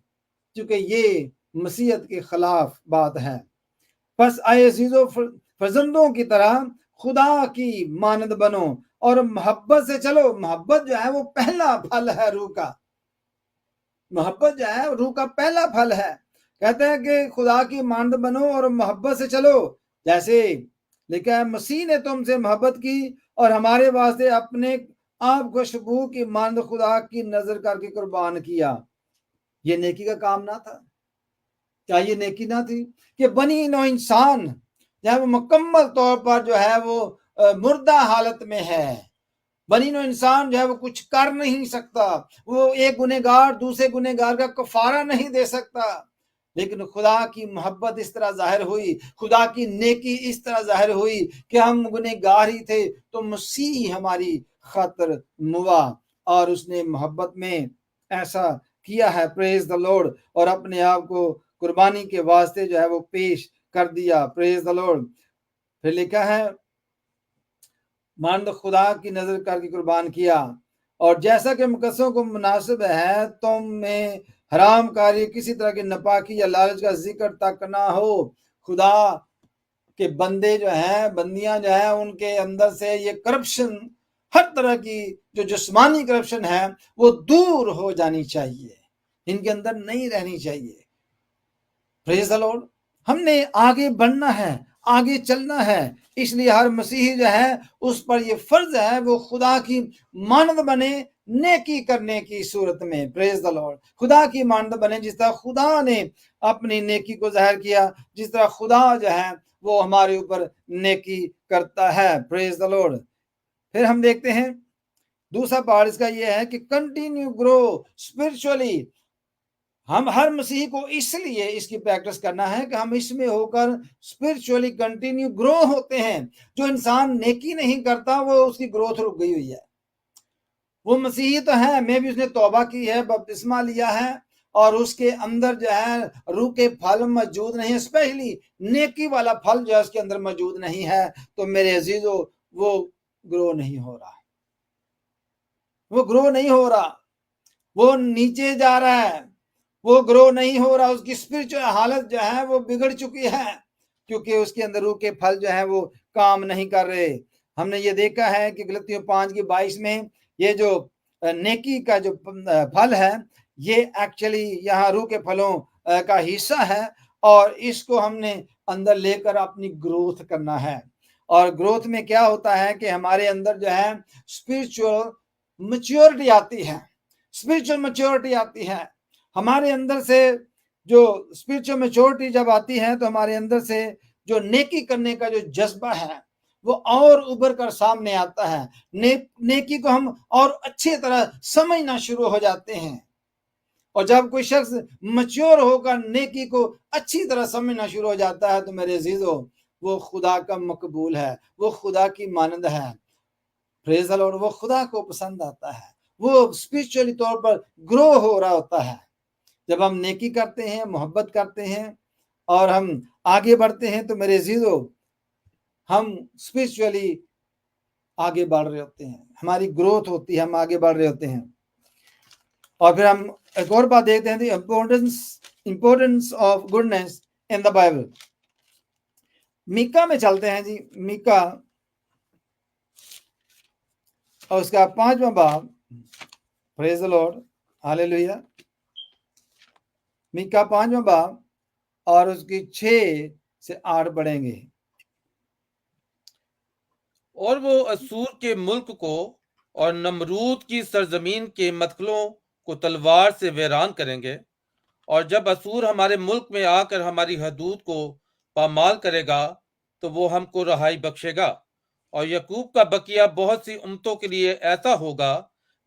क्योंकि ये मसीहत के खिलाफ बात है। बस आए अजीजों फर्जंदों की तरह खुदा की मानद बनो और मोहब्बत से चलो। मोहब्बत जो है वो पहला फल है रूह का। मोहब्बत जो है रूह का पहला फल है। कहते हैं कि खुदा की मानद बनो और मोहब्बत से चलो। जैसे लिखा है, मसीह ने तुमसे मोहब्बत की और हमारे वास्ते अपने आप को खुशबू की मानद खुदा की नजर करके कुर्बान किया। ये नेकी का काम ना था? क्या ये नेकी ना थी कि बनी नो इंसान जो है वो मुकम्मल तौर पर जो है वो मुर्दा हालत में है। बनी नो इंसान जो है वो कुछ कर नहीं सकता, वो एक गुनहगार दूसरे गुनहगार का कफारा नहीं दे सकता। लेकिन खुदा की मोहब्बत इस तरह जाहिर हुई, खुदा की नेकी इस तरह जाहिर हुई कि हम गुनहगार ही थे तो मसीह हमारी खातिर मुआ और उसने मोहब्बत में ऐसा किया है। Praise the Lord. और अपने आप को कुर्बानी के वास्ते जो है वो पेश कर दिया। Praise the Lord. फिर लिखा है, मानद खुदा की नजर करके कुर्बान किया। और जैसा कि मुकद्दसों को मुनासिब है, तुम में हराम कारी, किसी तरह की नपाकी या लालच का जिक्र तक ना हो। खुदा के बंदे जो हैं, बंदियां जो हैं, उनके अंदर से ये करप्शन, हर तरह की जो जिस्मानी करप्शन है वो दूर हो जानी चाहिए, इनके अंदर नहीं रहनी चाहिए। Praise the Lord. हमने आगे बढ़ना है, आगे चलना है। इसलिए हर मसीही जो है उस पर ये फर्ज है वो खुदा की मानद बने नेकी करने की सूरत में। Praise the Lord. खुदा की मानद बने जिस तरह खुदा ने अपनी नेकी को जाहिर किया, जिस तरह खुदा जो है वो हमारे ऊपर नेकी करता है। Praise the Lord. फिर हम देखते हैं दूसरा पार्ट इसका ये है कि कंटिन्यू ग्रो स्पिरिचुअली। हम हर मसीही को इसलिए इसकी प्रैक्टिस करना है कि हम इसमें होकर स्पिरिचुअली कंटिन्यू ग्रो होते हैं। जो इंसान नेकी नहीं करता वो उसकी ग्रोथ रुक गई हुई है। वो मसीही तो है, मैं भी उसने तौबा की है, बपतिस्मा लिया है, और उसके अंदर जो है रूह के फल मौजूद नहीं है, स्पेशली नेकी वाला फल जो है उसके अंदर मौजूद नहीं है, तो मेरे अजीजों वो ग्रो नहीं हो रहा। वो ग्रो नहीं हो रहा, वो नीचे जा रहा है, वो ग्रो नहीं हो रहा, उसकी स्पिरिचुअल हालत जो है वो बिगड़ चुकी है, क्योंकि उसके अंदर रूह के फल जो है वो काम नहीं कर रहे। हमने ये देखा है कि गलतियों 5:22 में ये जो नेकी का जो फल है, ये एक्चुअली यहाँ रूह के फलों का हिस्सा है, और इसको हमने अंदर लेकर अपनी ग्रोथ करना है। और ग्रोथ में क्या होता है कि हमारे अंदर जो है स्पिरिचुअल मैच्योरिटी आती है, स्पिरिचुअल मैच्योरिटी आती है हमारे अंदर से। जो स्पिरिचुअल मैच्योरिटी जब आती है तो हमारे अंदर से जो नेकी करने का जो जज्बा है वो और उभर कर सामने आता है। नेकी को हम और अच्छी तरह समझना शुरू हो जाते हैं। और जब कोई शख्स मैच्योर होकर नेकी को अच्छी तरह समझना शुरू हो जाता है तो मेरे अजीजों, वो खुदा का मकबूल है, वो खुदा की मानद है। प्रेज़ द लॉर्ड, वो खुदा को पसंद आता है, वो स्पिरिचुअली तौर पर ग्रो हो रहा होता है। जब हम नेकी करते हैं, मोहब्बत करते हैं और हम आगे बढ़ते हैं तो मेरे अजीजों, हम स्पिरिचुअली आगे बढ़ रहे होते हैं, हमारी ग्रोथ होती है, हम आगे बढ़ रहे होते हैं। और फिर हम एक और बात देखते हैं, the importance of goodness in the Bible. Micah में चलते हैं जी, मीका और उसका 5वां बाब। Praise the Lord, hallelujah. Micah 5वां बाब और उसकी 6 से 8 पढ़ेंगे। और वो असूर के मुल्क को और नमरूद की सरजमीन के मदखलों को तलवार से वीरान करेंगे। और जब असूर हमारे मुल्क में आकर हमारी हदूद को पामाल करेगा तो वो हमको रहाई बख्शेगा। और यकूब का बकिया बहुत सी उम्मतों के लिए ऐसा होगा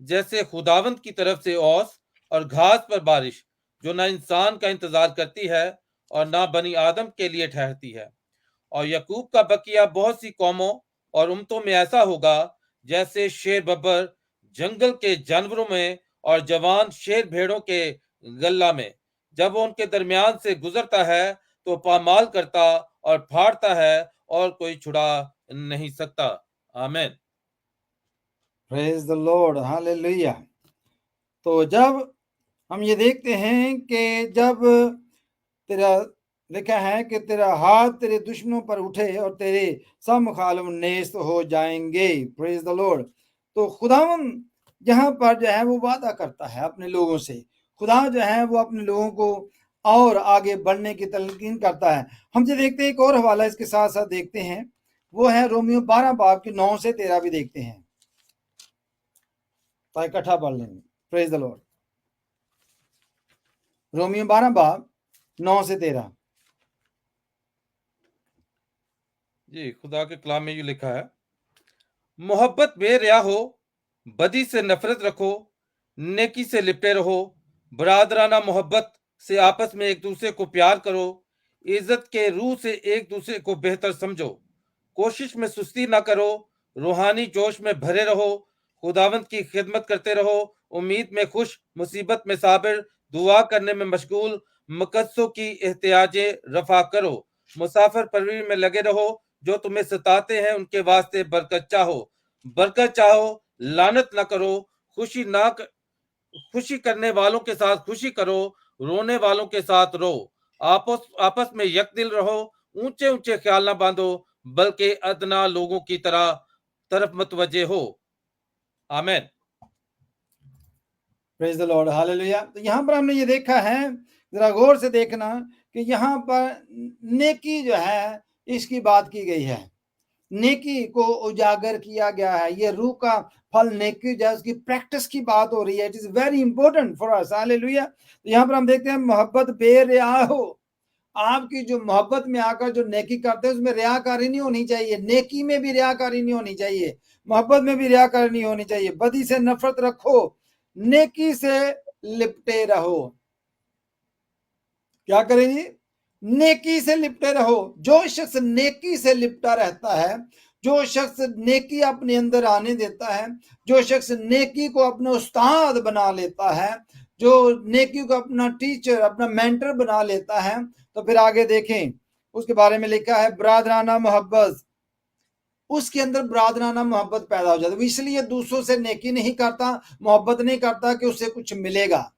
जैसे खुदावंद की तरफ से औस और घास पर बारिश, जो ना इंसान का इंतजार करती है और ना बनी आदम के लिए ठहरती है। और यकूब का बकिया बहुत सी कौमों और उम्मतों में ऐसा होगा जैसे शेर बब्बर जंगल के जानवरों में और जवान शेर भेड़ों के गल्ला में। जब वो उनके दरमियान से गुजरता है तो पामाल करता और फाड़ता है और कोई छुड़ा नहीं सकता। आमीन। Praise the Lord, hallelujah. तो जब हम ये देखते हैं कि जब तेरा लिखा है कि तेरा हाथ तेरे दुश्मनों पर उठे और तेरे सब मुखालिफ नेस्त हो जाएंगे। Praise the Lord. तो खुदावन यहाँ पर जो है वो वादा करता है अपने लोगों से। खुदा जो है वो अपने लोगों को और आगे बढ़ने की तलकीन करता है। हम जो देखते हैं एक और हवाला इसके साथ साथ देखते हैं, वो है रोमियो 12 बाब की 9 से 13 भी देखते हैं, तो इकट्ठा पढ़ लेंगे। Praise the Lord. रोमियो 12 बाब 9 से 13। जी, खुदा के कलाम में ये लिखा है, मोहब्बत बेरिया हो, बदी से नफरत रखो, नेकी से लिपटे रहो, बरादराना मोहब्बत से आपस में एक दूसरे को प्यार करो, इज्जत के रूह से एक दूसरे को बेहतर समझो, कोशिश में सुस्ती ना करो, रूहानी जोश में भरे रहो, खुदावंत की खिदमत करते रहो, उम्मीद में खुश, मुसीबत में साबिर, दुआ करने में मशगूल, मकसदों की एहतियाजे रफा करो, मुसाफिर परवीन में लगे रहो, जो तुम्हें सताते हैं उनके वास्ते बरकत चाहो, लानत ना करो, खुशी करने वालों के साथ खुशी करो, रोने वालों के साथ रो, आपस में यकदिल रहो, ऊंचे ऊंचे ख्याल ना बांधो, बल्कि अदना लोगों की तरफ मतवजे हो। आमीन। Praise the Lord, hallelujah. तो यहाँ पर हमने ये देखा है, जरा गौर से देखना कि यहाँ पर नेकी जो है इसकी बात की गई है, नेकी को उजागर किया गया है। ये रूह का फल नेकी जो है उसकी प्रैक्टिस की बात हो रही है। It is very important for us, hallelujah. तो यहाँ पर हम देखते हैं मोहब्बत बेरिया हो। आपकी जो मोहब्बत में आकर जो नेकी करते हैं उसमें रियाकारी नहीं होनी चाहिए, नेकी में भी रियाकारी नहीं होनी चाहिए, मोहब्बत में भी रियाकारी नहीं होनी चाहिए। बदी से नफरत रखो, नेकी से लिपटे रहो। क्या करेंगे? नेकी से लिपटे रहो। जो शख्स नेकी से लिपटा रहता है, जो शख्स नेकी अपने अंदर आने देता है, जो शख्स नेकी को अपना उस्ताद बना लेता है, जो नेकी को अपना टीचर, अपना मेंटर बना लेता है, तो फिर आगे देखें उसके बारे में लिखा है, बरादराना मोहब्बत उसके अंदर बरादराना मोहब्बत पैदा हो जाती है। इसलिए दूसरों से नेकी नहीं करता, मोहब्बत नहीं करता कि उससे कुछ मिलेगा,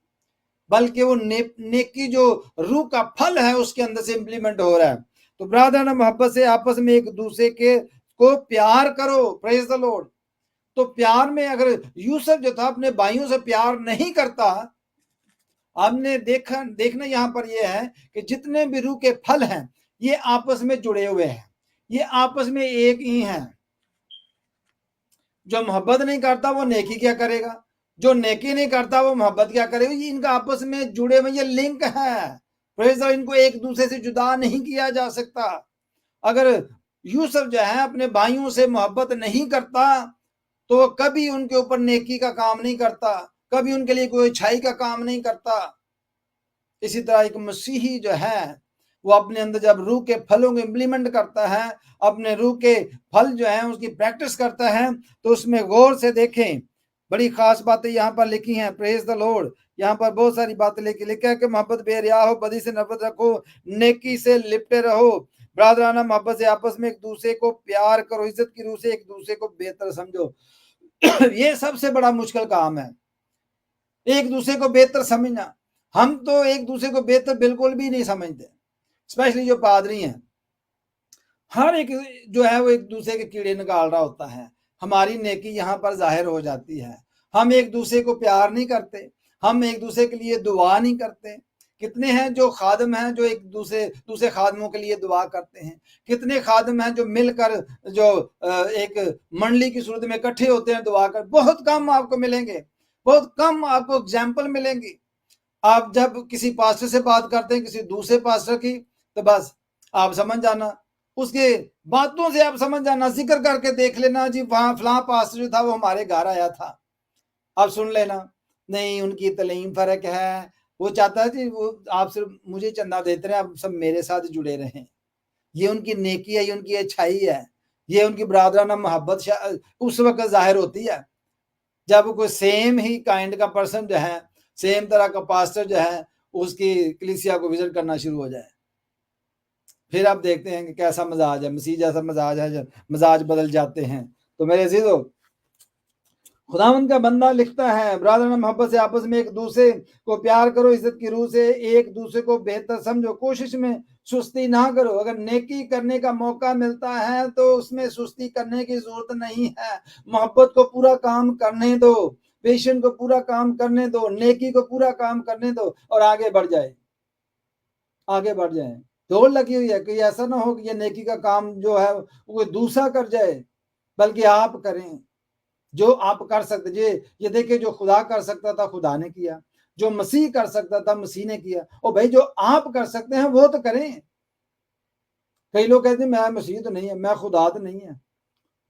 बल्कि वो नेकी जो रूह का फल है उसके अंदर से इंप्लीमेंट हो रहा है। तो बरादराना मोहब्बत से आपस में एक दूसरे के को प्यार करो, प्रेज द लॉर्ड। तो प्यार में अगर यूसुफ जो था अपने भाइयों से प्यार नहीं करता, हमने देखना यहाँ पर यह है कि जितने भी रूह के फल हैं ये आपस में जुड़े हुए हैं, ये आपस में एक ही हैं। जो मोहब्बत नहीं करता वो नेकी क्या करेगा, जो नेकी नहीं करता वो मोहब्बत क्या करेगा। ये इनका आपस में जुड़े हुए ये लिंक है, प्रेज द लॉर्ड। इनको एक दूसरे से जुदा नहीं किया जा सकता। अगर यूसुफ जो है अपने भाइयों से मोहब्बत नहीं करता तो वो कभी उनके ऊपर नेकी का काम नहीं करता, कभी उनके लिए कोई अच्छाई का काम नहीं करता। इसी तरह एक मसीही जो है वो अपने अंदर जब रूह के फलों को इम्प्लीमेंट करता है, अपने रूह के फल जो है उसकी प्रैक्टिस करता है, तो उसमें गौर से देखें, बड़ी खास बातें यहाँ पर लिखी हैं, प्रेज द लॉर्ड। यहाँ पर बहुत सारी बातें लिखा है कि मोहब्बत बेरिया हो, बदी से नफरत रखो, नेकी से लिपटे रहो, बरादराना मोहब्बत से आपस में एक दूसरे को प्यार करो, इज्जत की रूह से एक दूसरे को बेहतर समझो। ये सबसे बड़ा मुश्किल काम है, एक दूसरे को बेहतर समझना। हम तो एक दूसरे को बेहतर बिल्कुल भी नहीं समझते, स्पेशली जो पादरी हैं। हर एक जो है वो एक दूसरे के कीड़े निकाल रहा होता है। हमारी नेकी यहाँ पर जाहिर हो जाती है। हम एक दूसरे को प्यार नहीं करते, हम एक दूसरे के लिए दुआ नहीं करते। कितने हैं जो खादम हैं जो एक दूसरे खादमों के लिए दुआ करते हैं। कितने खादम हैं जो मिलकर जो एक मंडली की सूरत में इकट्ठे होते हैं दुआ कर। बहुत कम आपको मिलेंगे, बहुत कम आपको एग्जाम्पल मिलेंगी। आप जब किसी पास्टर से बात करते हैं, किसी दूसरे पास्टर की, तो बस आप समझ जाना, उसके बातों से आप समझ जाना, जिक्र करके देख लेना, जी वहां फलां पास्टर जो था वो हमारे घर आया था, आप सुन लेना। नहीं, उनकी तलीम फर्क है, वो चाहता है जी वो आप सिर्फ मुझे चंदा देते रहे, आप सब मेरे साथ जुड़े रहें। ये उनकी नेकी है, ये उनकी अच्छाई है, ये उनकी बरादराना मोहब्बत उस वक्त जाहिर होती है जब कोई सेम ही काइंड का पर्सन जो है, सेम तरह का पास्टर जो है, उसकी कलीसिया को विजिट करना शुरू हो जाए। फिर आप देखते हैं कि कैसा मजाज है, मसीह जैसा मजाज है, मजाज बदल जाते हैं। तो मेरे अजीजों, खुदावंद का बंदा लिखता है, बरादराना मोहब्बत से आपस में एक दूसरे को प्यार करो, इज्जत की रूह से एक दूसरे को बेहतर समझो, कोशिश में सुस्ती ना करो। अगर नेकी करने का मौका मिलता है तो उसमें सुस्ती करने की जरूरत नहीं है। मोहब्बत को पूरा काम करने दो, पेशेंट को पूरा काम करने दो, नेकी को पूरा काम करने दो और आगे बढ़ जाए, आगे बढ़ जाए। दौड़ लगी हुई है कि ऐसा ना हो कि ये नेकी का काम जो है वो दूसरा कर जाए, बल्कि आप करें जो आप कर सकते। ये देखिए, जो खुदा कर सकता था खुदा ने किया, जो मसीह कर सकता था मसीह ने किया। और भाई जो आप कर सकते हैं वो तो करें। कई लोग कहते हैं मैं मसीह तो नहीं है, मैं खुदा तो नहीं है।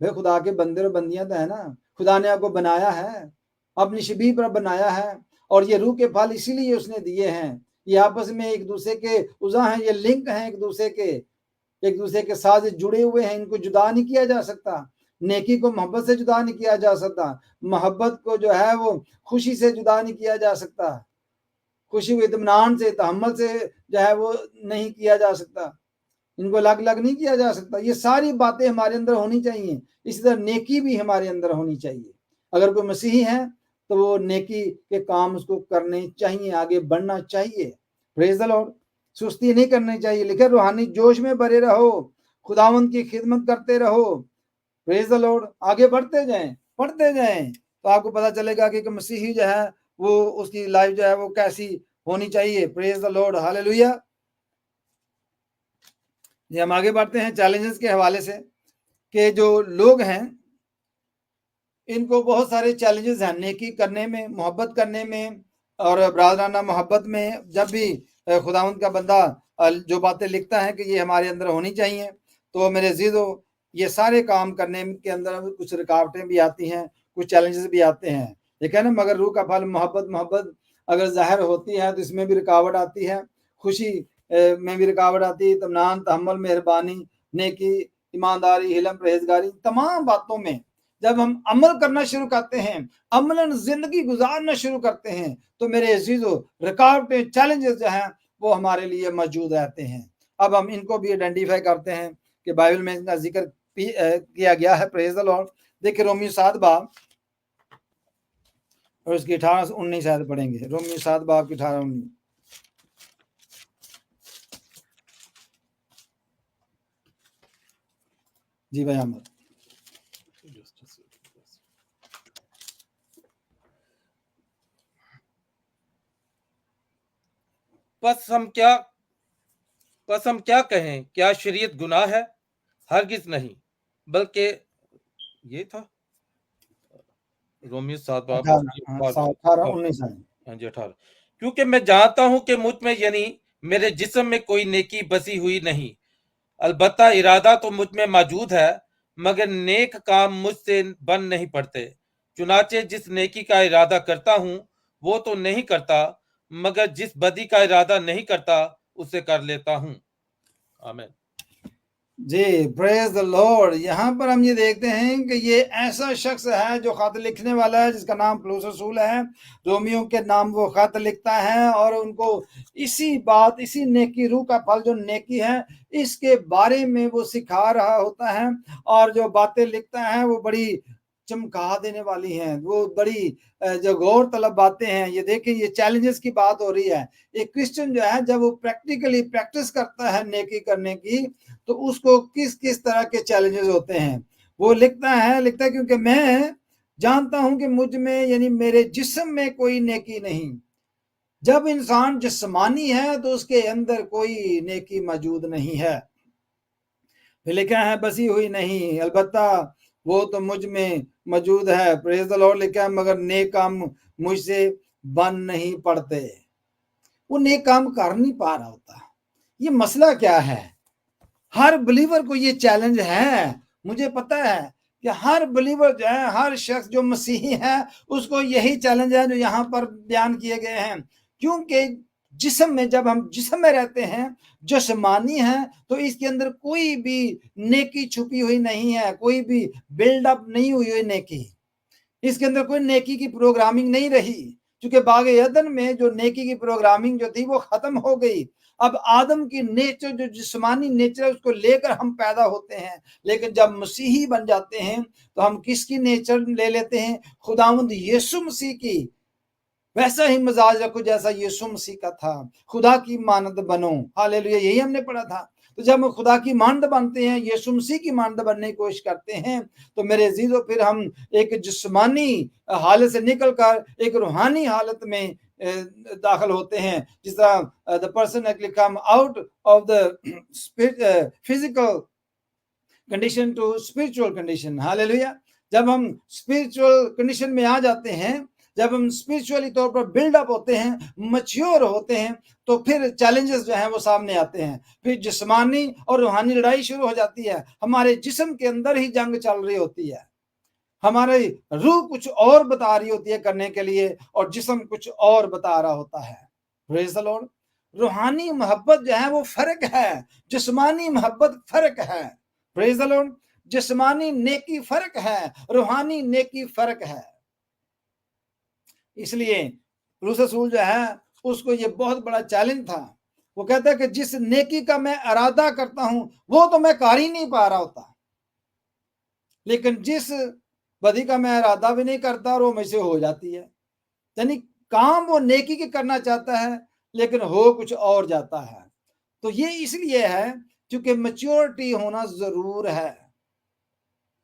भाई खुदा के बंदे और बंदियां तो है ना, खुदा ने आपको बनाया है, अपनी शबीह पर बनाया है, और ये रूह के फल इसीलिए उसने दिए हैं। ये आपस में एक दूसरे के उज़ा हैं, ये लिंक हैं, एक दूसरे के साथ जुड़े हुए हैं, इनको जुदा नहीं किया जा सकता। नेकी को मोहब्बत से जुदा नहीं किया जा सकता, मोहब्बत को जो है वो खुशी से जुदा नहीं किया जा सकता, खुशी को इत्मीनान से, तहम्मुल से जो है वो नहीं किया जा सकता, इनको अलग अलग नहीं किया जा सकता। ये सारी बातें हमारे अंदर होनी चाहिए। इसी तरह नेकी भी हमारे अंदर होनी चाहिए। अगर कोई मसीही है तो वो नेकी के काम उसको करने चाहिए, आगे बढ़ना चाहिए। Praise the Lord. सुस्ती नहीं करनी चाहिए। लिखे रूहानी जोश में भरे रहो, खुदावंद की खिदमत करते रहो। Praise the Lord. आगे बढ़ते जाएं, पढ़ते जाएं, तो आपको पता चलेगा कि मसीही जो है वो उसकी लाइफ जो है वो कैसी होनी चाहिए। Praise the Lord, hallelujah. ये हम आगे बढ़ते हैं चैलेंजेस के हवाले से, कि जो लोग हैं इनको बहुत सारे चैलेंजेस हैं नेकी करने में, मोहब्बत करने में और बरादराना मोहब्बत में। जब भी खुदावंद का बंदा जो बातें लिखता है कि ये हमारे अंदर होनी चाहिए, तो मेरे अजीजों ये सारे काम करने के अंदर कुछ रुकावटें भी आती हैं, कुछ चैलेंजेस भी आते हैं। देखा ना, मगर रूह का फल मोहब्बत अगर जाहिर होती है तो इसमें भी रुकावट आती है, खुशी में भी रुकावट आती है, इत्मीनान, तहम्मुल, मेहरबानी, नेकी, ईमानदारी, हिलम, परहेजगारी, तमाम बातों में जब हम अमल करना शुरू करते हैं, अमलन जिंदगी गुजारना शुरू करते हैं, तो मेरे अजीजों रुकावटें, चैलेंजेस जो हैं वो हमारे लिए मौजूद रहते हैं। अब हम इनको भी आइडेंटिफाई करते हैं कि बाइबल में इनका जिक्र किया गया है। Praise the Lord. देखिए रोमियो 7 बाब और उसकी 18-19 आयत पढ़ेंगे। रोमियो 7 बाब की 18-19। जी भाई अहमद। बस हम क्या कहें, क्या शरीयत गुनाह है? हरगिज नहीं, बल्कि ये था रोमियो 7 बाब 18-19 आयत। हाँ जी 18। क्योंकि मैं जानता हूं कि मुझ में यानी मेरे जिस्म में कोई नेकी बसी हुई नहीं, अलबत्ता इरादा तो मुझ में मौजूद है, मगर नेक काम मुझसे बन नहीं पड़ते। चुनाचे जिस नेकी का इरादा करता हूं वो तो नहीं करता, मगर जिस बदी का इरादा नहीं करता उसे कर लेता हूं। आमीन। जी प्रेज द लॉर्ड। यहाँ पर हम ये देखते हैं कि ये ऐसा शख्स है जो खत लिखने वाला है, जिसका नाम पौलुस रसूल है। रोमियो के नाम वो खत लिखता है और उनको इसी नेकी रूह का फल जो नेकी है इसके बारे में वो सिखा रहा होता है। और जो बातें लिखता है वो बड़ी चमका देने वाली हैं, वो बड़ी जो गौर तलब बातें हैं। ये देखिए ये चैलेंजेस की बात हो रही है। एक क्रिश्चियन जो है जब वो प्रैक्टिकली प्रैक्टिस करता है नेकी करने की तो उसको किस किस तरह के चैलेंजेस होते हैं वो लिखता है क्योंकि मैं जानता हूं कि मुझ में यानी मेरे जिस्म में कोई नेकी नहीं। जब इंसान जिस्मानी है तो उसके अंदर कोई नेकी मौजूद नहीं है। फिर लिखा है बसी हुई नहीं, अलबत्ता वो तो मुझ में मौजूद है। Praise the Lord. लिखा है मगर नेक काम मुझसे बन नहीं पड़ते। वो नेक काम कर नहीं पा रहा होता। ये मसला क्या है? हर बिलीवर को ये चैलेंज है। मुझे पता है कि हर बिलीवर जो है, हर शख्स जो मसीही है उसको यही चैलेंज है जो यहाँ पर बयान किए गए हैं। क्योंकि जिस्म में जब हम जिस्म में रहते हैं, जिस्मानी है, तो इसके अंदर कोई भी नेकी छुपी हुई नहीं है, कोई भी बिल्डअप नहीं हुई हुई नेकी। इसके अंदर कोई नेकी की प्रोग्रामिंग नहीं रही, क्योंकि बाग एदन में जो नेकी की प्रोग्रामिंग जो थी वो खत्म हो गई। अब आदम की नेचर जो जिस्मानी नेचर है उसको लेकर हम पैदा होते हैं, लेकिन जब मसीही बन जाते हैं तो हम किसकी नेचर ले लेते हैं? खुदावंद यीशु मसीह की। वैसा ही मिजाज रखो जैसा यीशु मसीह का था। खुदा की मानद बनो। हालेलुया। यही हमने पढ़ा था। तो जब हम खुदा की मानद बनते हैं, यीशु मसीह की मानद बनने की कोशिश करते हैं, तो मेरे अजीजों फिर हम एक जिस्मानी हालत से निकलकर एक रूहानी हालत में दाखिल होते हैं। जिस तरह the person actually come out of the physical condition to spiritual condition. Hallelujah. जब हम स्पिरिचुअल कंडीशन में आ जाते हैं, जब हम स्पिरिचुअली तौर पर बिल्डअप होते हैं, मैच्योर होते हैं, तो फिर चैलेंजेस जो हैं वो सामने आते हैं। फिर जिस्मानी और रूहानी लड़ाई शुरू हो जाती है। हमारे जिस्म के अंदर ही जंग चल रही होती है। हमारी रूह कुछ और बता रही होती है करने के लिए और जिस्म कुछ और बता रहा होता है। Praise the Lord. रूहानी मोहब्बत जो है वो फर्क है, जिस्मानी मोहब्बत फर्क है। Praise the Lord. जिस्मानी नेकी फर्क है, रूहानी नेकी फर्क है। इसलिए पौलुस रसूल जो है उसको ये बहुत बड़ा चैलेंज था। वो कहता है कि जिस नेकी का मैं इरादा करता हूं वो तो मैं कर ही नहीं पा रहा होता, लेकिन जिस बदी का मैं इरादा भी नहीं करता और वो मुझसे हो जाती है। यानी काम वो नेकी के करना चाहता है लेकिन हो कुछ और जाता है। तो ये इसलिए है क्योंकि मैच्योरिटी होना जरूर है।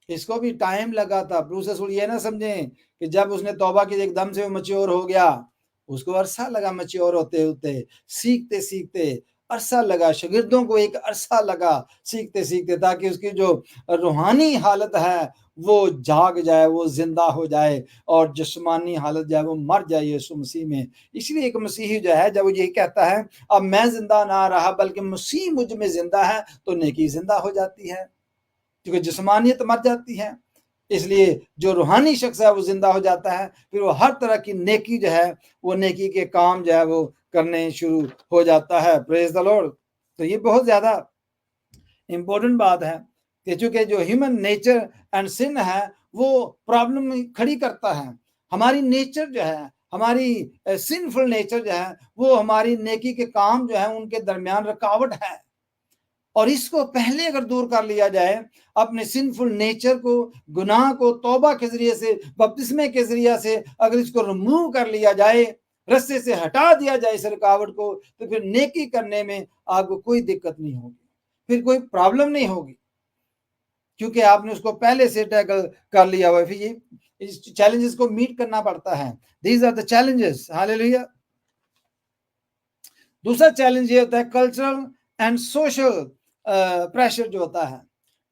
इसको भी टाइम लगा था। पौलुस रसूल ये ना समझें कि जब उसने तौबा की एकदम से वो मैच्योर हो गया। उसको अरसा लगा मैच्योर होते होते, सीखते सीखते अरसा लगा। शागिर्दों को एक अरसा लगा सीखते सीखते, ताकि उसकी जो रूहानी हालत है वो जाग जाए, वो जिंदा हो जाए और जिस्मानी हालत जो है वो मर जाए यीशु मसीह में। इसलिए एक मसीही जो है जब वो ये कहता है अब मैं जिंदा ना रहा बल्कि मसीह मुझ में जिंदा है, तो नेकी जिंदा हो जाती है, क्योंकि जिस्मानियत मर जाती है। इसलिए जो रूहानी शख्स है वो जिंदा हो जाता है। फिर वो हर तरह की नेकी जो है वो नेकी के काम जो है वो करने शुरू हो जाता है। Praise the Lord. तो ये बहुत ज्यादा इंपॉर्टेंट बात है कि चूंकि जो ह्यूमन नेचर एंड सिन है वो प्रॉब्लम खड़ी करता है। हमारी नेचर जो है, हमारी सिनफुल नेचर जो है वो हमारी नेकी के काम जो है उनके दरमियान रुकावट है। اور اس کو پہلے اگر دور کر لیا جائے، اپنے سنفل نیچر کو، گناہ کو توبہ کے ذریعے سے، بپتسمے کے ذریعے سے اگر اس کو ریموو کر لیا جائے، رستے سے ہٹا دیا جائے اس رکاوٹ کو، تو پھر نیکی کرنے میں آپ کو کوئی دقت نہیں ہوگی، پھر کوئی پرابلم نہیں ہوگی، کیونکہ آپ نے اس کو پہلے سے ٹیکل کر لیا ہوا ہے۔ پھر یہ اس چیلنجز کو میٹ کرنا پڑتا ہے۔ These are the challenges, hallelujah. دوسرا چیلنج یہ ہوتا ہے کلچرل اینڈ سوشل پریشر جو ہوتا ہے۔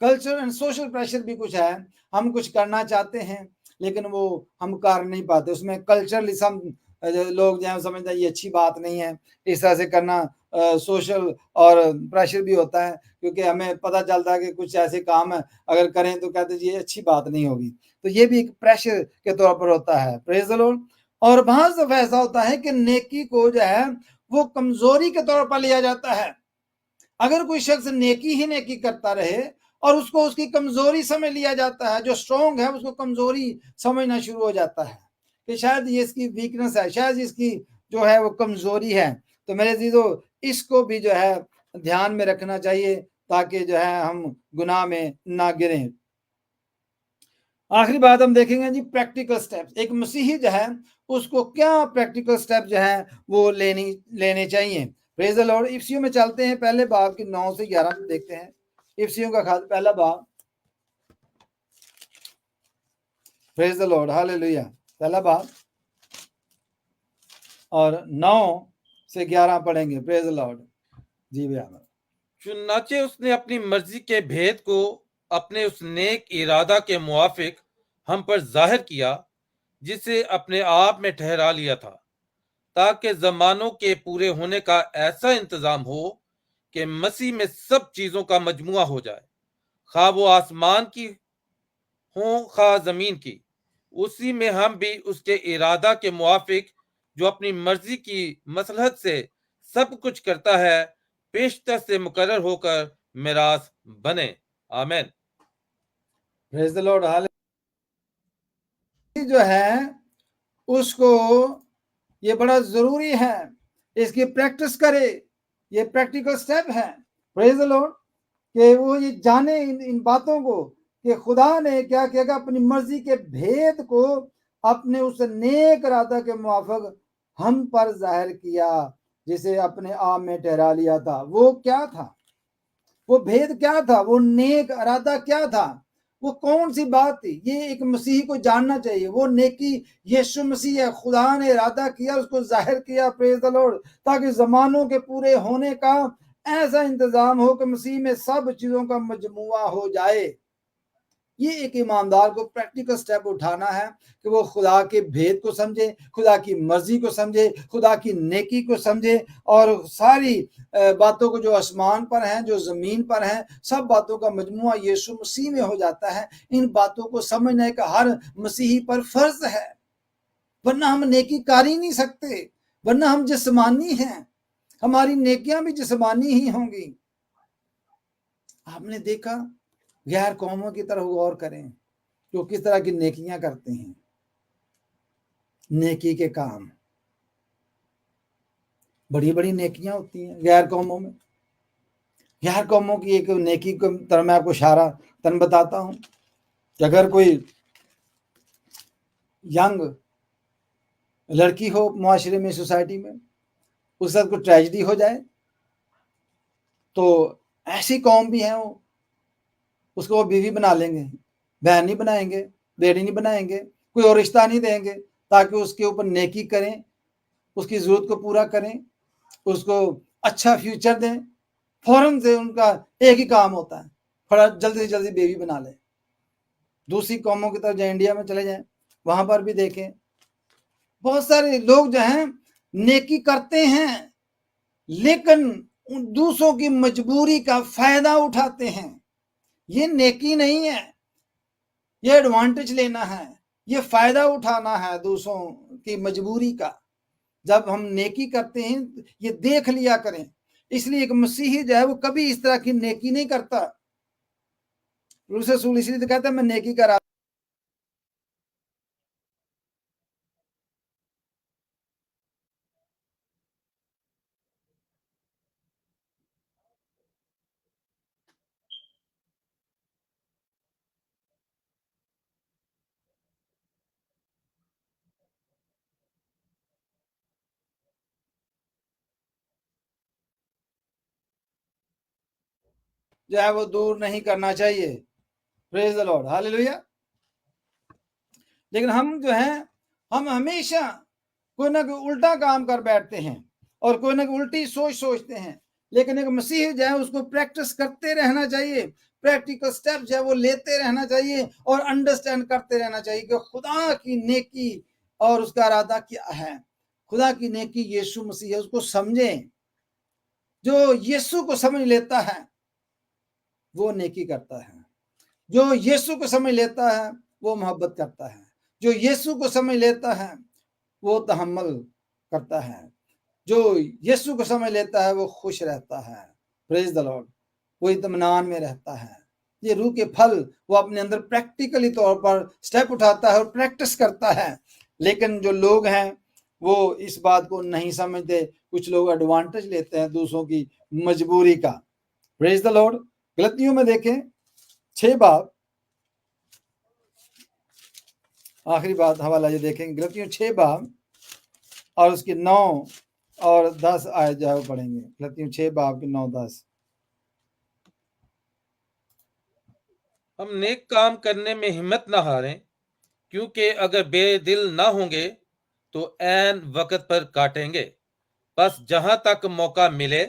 کلچر اینڈ سوشل پریشر بھی کچھ ہے، ہم کچھ کرنا چاہتے ہیں لیکن وہ ہم کر نہیں پاتے، اس میں کلچرلزم لوگ جو ہیں سمجھتے ہیں یہ اچھی بات نہیں ہے اس طرح سے کرنا۔ سوشل اور پریشر بھی ہوتا ہے، کیونکہ ہمیں پتہ چلتا ہے کہ کچھ ایسے کام اگر کریں تو کہتے ہیں یہ اچھی بات نہیں ہوگی، تو یہ بھی ایک پریشر کے طور پر ہوتا ہے۔ پریز دی لارڈ۔ اور بعض دفعہ ایسا ہوتا ہے کہ نیکی کو جو ہے وہ کمزوری کے طور پر لیا جاتا ہے۔ اگر کوئی شخص نیکی ہی نیکی کرتا رہے اور اس کو اس کی کمزوری سمجھ لیا جاتا ہے، جو اسٹرانگ ہے اس کو کمزوری سمجھنا شروع ہو جاتا ہے کہ شاید یہ اس کی ویکنس ہے، شاید اس کی جو ہے وہ کمزوری ہے۔ تو میرے عزیزو، اس کو بھی جو ہے دھیان میں رکھنا چاہیے تاکہ جو ہے ہم گناہ میں نہ گریں۔ آخری بات ہم دیکھیں گے جی پریکٹیکل سٹیپس۔ ایک مسیحی جو ہے اس کو کیا پریکٹیکل سٹیپ جو ہے وہ لینے چاہیے۔ پریز دی لارڈ۔ افسیوں میں چلتے ہیں، پہلے باب کی 9 سے 11 میں دیکھتے ہیں۔ افسیوں کا خط پہلا باب، پریز دی لارڈ، ہاللیلویہ، پہلا باب اور 9 سے 11 پڑھیں گے۔ پریز دی لارڈ۔ جی بھیا۔ چنانچہ اس نے اپنی مرضی کے بھید کو اپنے اس نیک ارادہ کے موافق ہم پر ظاہر کیا جسے اپنے آپ میں ٹھہرا لیا تھا، تاکہ زمانوں کے پورے ہونے کا ایسا انتظام ہو کہ مسیح میں سب چیزوں کا مجموعہ ہو جائے، خواہ وہ آسمان کی ہوں خواہ زمین کی۔ اسی میں ہم بھی اس کے ارادہ کے موافق، جو اپنی مرضی کی مصلحت سے سب کچھ کرتا ہے، پیشتر سے مقرر ہو کر میراث بنے۔ آمین۔ پریز دی لارڈ۔ جو ہے اس کو یہ بڑا ضروری ہے اس کی پریکٹس کرے، یہ پریکٹیکل سٹیپ ہے۔ پریز دی لارڈ کہ وہ یہ جانے ان باتوں کو کہ خدا نے کیا کیا گا، اپنی مرضی کے بھید کو اپنے اس نیک ارادہ کے موافق ہم پر ظاہر کیا جسے اپنے آپ میں ٹھہرا لیا تھا۔ وہ کیا تھا؟ وہ بھید کیا تھا؟ وہ نیک ارادہ کیا تھا؟ وہ کون سی بات تھی؟ یہ ایک مسیحی کو جاننا چاہیے۔ وہ نیکی یسوع مسیح ہے، خدا نے ارادہ کیا، اس کو ظاہر کیا، پریز دی لارڈ، تاکہ زمانوں کے پورے ہونے کا ایسا انتظام ہو کہ مسیح میں سب چیزوں کا مجموعہ ہو جائے۔ یہ ایک ایماندار کو پریکٹیکل سٹیپ اٹھانا ہے کہ وہ خدا کے بھید کو سمجھے، خدا کی مرضی کو سمجھے، خدا کی نیکی کو سمجھے، اور ساری باتوں کو جو آسمان پر ہیں، جو زمین پر ہیں، سب باتوں کا مجموعہ یسوع مسیح میں ہو جاتا ہے۔ ان باتوں کو سمجھنے کا ہر مسیحی پر فرض ہے، ورنہ ہم نیکی کر ہی نہیں سکتے، ورنہ ہم جسمانی ہیں، ہماری نیکیاں بھی جسمانی ہی ہوں گی۔ آپ نے دیکھا غیر قوموں کی طرف غور کریں جو کس طرح کی نیکیاں کرتے ہیں، نیکی کے کام، بڑی بڑی نیکیاں ہوتی ہیں غیر قوموں میں۔ غیر قوموں کی ایک نیکی کو طرح میں آپ کو اشارہ تن بتاتا ہوں کہ اگر کوئی ینگ لڑکی ہو معاشرے میں، سوسائٹی میں، اس وقت کوئی ٹریجڈی ہو جائے تو ایسی قوم بھی ہیں وہ اس کو وہ بیوی بنا لیں گے، بہن نہیں بنائیں گے، بیٹی نہیں بنائیں گے، کوئی اور رشتہ نہیں دیں گے تاکہ اس کے اوپر نیکی کریں، اس کی ضرورت کو پورا کریں، اس کو اچھا فیوچر دیں۔ فوراً سے ان کا ایک ہی کام ہوتا ہے، تھوڑا جلدی سے جلدی بیوی بنا لیں۔ دوسری قوموں کی طرف جائیں، انڈیا میں چلے جائیں، وہاں پر بھی دیکھیں بہت سارے لوگ جو ہیں نیکی کرتے ہیں لیکن دوسروں کی مجبوری کا فائدہ اٹھاتے ہیں۔ یہ نیکی نہیں ہے، یہ ایڈوانٹیج لینا ہے، یہ فائدہ اٹھانا ہے دوسروں کی مجبوری کا۔ جب ہم نیکی کرتے ہیں یہ دیکھ لیا کریں۔ اس لیے ایک مسیحی جو ہے وہ کبھی اس طرح کی نیکی نہیں کرتا۔ رسول اس لیے تو کہتا ہے میں نیکی کرا जो है वो दूर नहीं करना चाहिए। Praise the Lord, hallelujah. लेकिन हम जो है हम हमेशा कोई ना कोई उल्टा काम कर बैठते हैं और कोई ना कोई उल्टी सोच सोचते हैं। लेकिन एक मसीह जो है उसको प्रैक्टिस करते रहना चाहिए, प्रैक्टिकल स्टेप जो है वो लेते रहना चाहिए और अंडरस्टैंड करते रहना चाहिए कि खुदा की नेकी और उसका इरादा क्या है। खुदा की नेकी यीशु मसीह है, उसको समझें। जो यीशु को समझ लेता है वो नेकी करता है, जो यीशु को समझ लेता है वो मोहब्बत करता है, जो यीशु को समझ लेता है वो तहम्मुल करता है, जो यीशु को समझ लेता है वो खुश रहता है। प्रेज द लॉर्ड, वो इत्मीनान में रहता है। ये रूह के फल वो अपने अंदर प्रैक्टिकली तौर पर स्टेप उठाता है और प्रैक्टिस करता है। लेकिन जो लोग हैं वो इस बात को नहीं समझते। कुछ लोग एडवांटेज लेते हैं दूसरों की मजबूरी का। Praise the Lord. गलतियों में देखें 6 बाब, आखिरी बात हवाला ये देखेंगे, गलतियों 6 बाब और उसकी 9 और 10 आयत जो है वो पढ़ेंगे। गलतियों 6 बाब की 9-10। हम नेक काम करने में हिम्मत न हारें, क्योंकि अगर बेदिल ना होंगे तो ऐन वक्त पर काटेंगे। बस जहां तक मौका मिले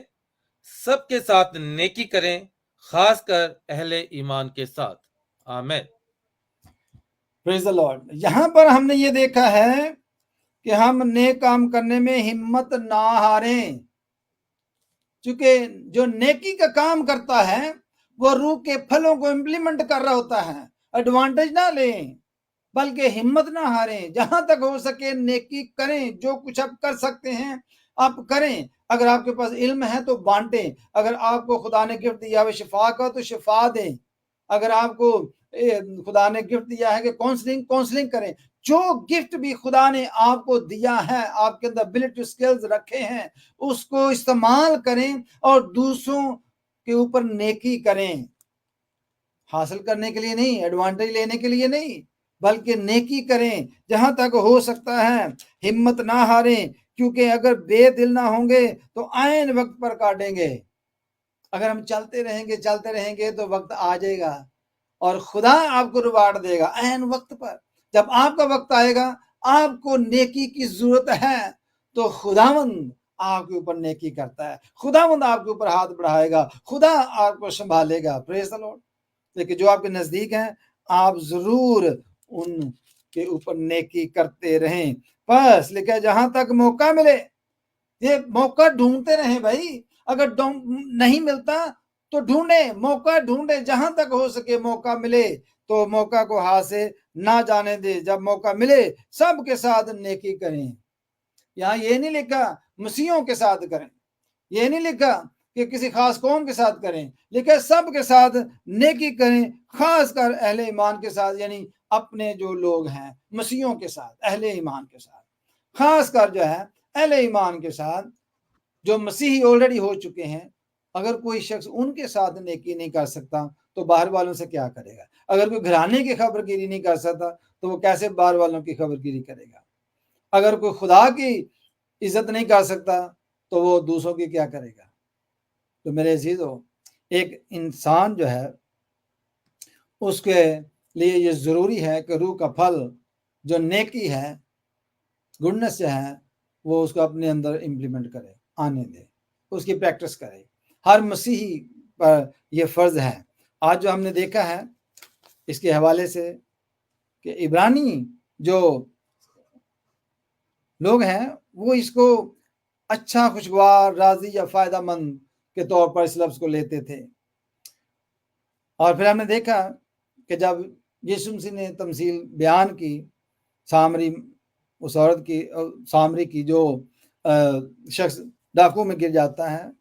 सबके साथ नेकी करें, खासकर अहले ईमान के साथ। आमीन। Praise the Lord. यहां पर हमने ये देखा है कि हम नेक काम करने में हिम्मत ना हारें, क्योंकि जो नेकी का काम करता है वो रूह के फलों को इम्प्लीमेंट कर रहा होता है। एडवांटेज ना लें बल्कि हिम्मत ना हारें, जहां तक हो सके नेकी करें। जो कुछ आप कर सकते हैं आप करें। अगर आपके पास इल्म है तो बांटें, अगर आपको खुदा ने गिफ्ट दिया है शिफा का तो शिफा दें, अगर आपको खुदा ने गिफ्ट दिया है कि काउंसलिंग करें। जो गिफ्ट भी खुदा ने आपको दिया है, आपके अंदर एबिलिटी स्किल्स रखे हैं, उसको इस्तेमाल करें और दूसरों के ऊपर नेकी करें। हासिल करने के लिए नहीं, एडवांटेज लेने के लिए नहीं, बल्कि नेकी करें। जहां तक हो सकता है हिम्मत ना हारें, क्योंकि अगर बेदिल ना होंगे तो आयन वक्त पर काटेंगे। अगर हम चलते रहेंगे तो वक्त आ जाएगा और खुदा आपको रिवार्ड देगा ऐन वक्त पर। जब आपका वक्त आएगा, आपको नेकी की जरूरत है तो खुदावंद आपके ऊपर नेकी करता है, खुदावंद आपके ऊपर हाथ बढ़ाएगा, खुदा आपको संभालेगा। Praise the Lord. लेकिन जो आपके नजदीक हैं आप जरूर उनके ऊपर नेकी करते रहें। बस लिखा जहां तक मौका मिले, ये मौका ढूंढते रहें भाई। अगर नहीं मिलता तो ढूंढे, मौका ढूंढे, जहां तक हो सके मौका मिले तो मौका को हाथ से ना जाने दे। जब मौका मिले सबके साथ नेकी करें। यहाँ ये नहीं लिखा मसीहों के साथ करें, ये नहीं लिखा कि किसी खास कौम के साथ करें, लिखा सब के साथ नेकी करें, खासकर अहले ईमान के साथ, यानी अपने जो लोग हैं मसीहों के साथ, अहले ईमान के साथ, खासकर जो है अहले ईमान के साथ जो मसीही ऑलरेडी हो चुके हैं। अगर कोई शख्स उनके साथ नेकी नहीं कर सकता तो बाहर वालों से क्या करेगा? अगर कोई घराने की खबरगिरी नहीं कर सकता तो वो कैसे बाहर वालों की खबरगिरी करेगा? अगर कोई खुदा की इज्जत नहीं कर सकता तो वो दूसरों की क्या करेगा? तो मेरे अजीजों, एक इंसान जो है उसके लिए ये जरूरी है कि रूह का फल जो नेकी है, गुडनेस जो है, वो उसको अपने अंदर इम्प्लीमेंट करे, आने दे, उसकी प्रैक्टिस करे। हर मसीही पर यह फर्ज है। आज जो हमने देखा है इसके हवाले से कि इब्रानी जो लोग हैं वो इसको अच्छा, खुशगवार, राजी या फायदा मंद के तौर पर इस लफ्ज को लेते थे। और फिर हमने देखा कि जब यीशु मसीह ने तमसील बयान की सामरी, उस औरत की, सामरी की जो शख्स डाकू में गिर जाता है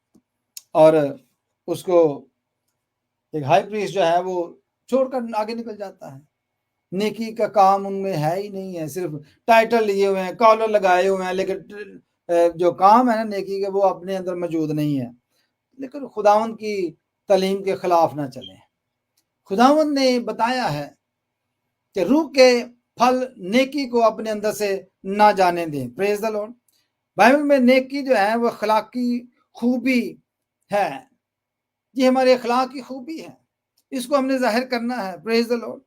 और उसको एक हाई प्रीस्ट जो है वो छोड़कर आगे निकल जाता है। नेकी का काम उनमें है ही नहीं है, सिर्फ टाइटल लिए हुए हैं, कॉलर लगाए हुए हैं, लेकिन जो काम है ना नेकी के वो अपने अंदर मौजूद नहीं है। लेकिन खुदावंद की तालीम के खिलाफ ना चलें। खुदावंद ने बताया है कि रूह के फल नेकी को अपने अंदर से ना जाने दें। Praise the Lord. बाइबल में नेकी जो है वो अखलाकी खूबी है, یہ ہمارے اخلاق کی خوبی ہے، اس کو ہم نے ظاہر کرنا ہے. پریز دا لارڈ.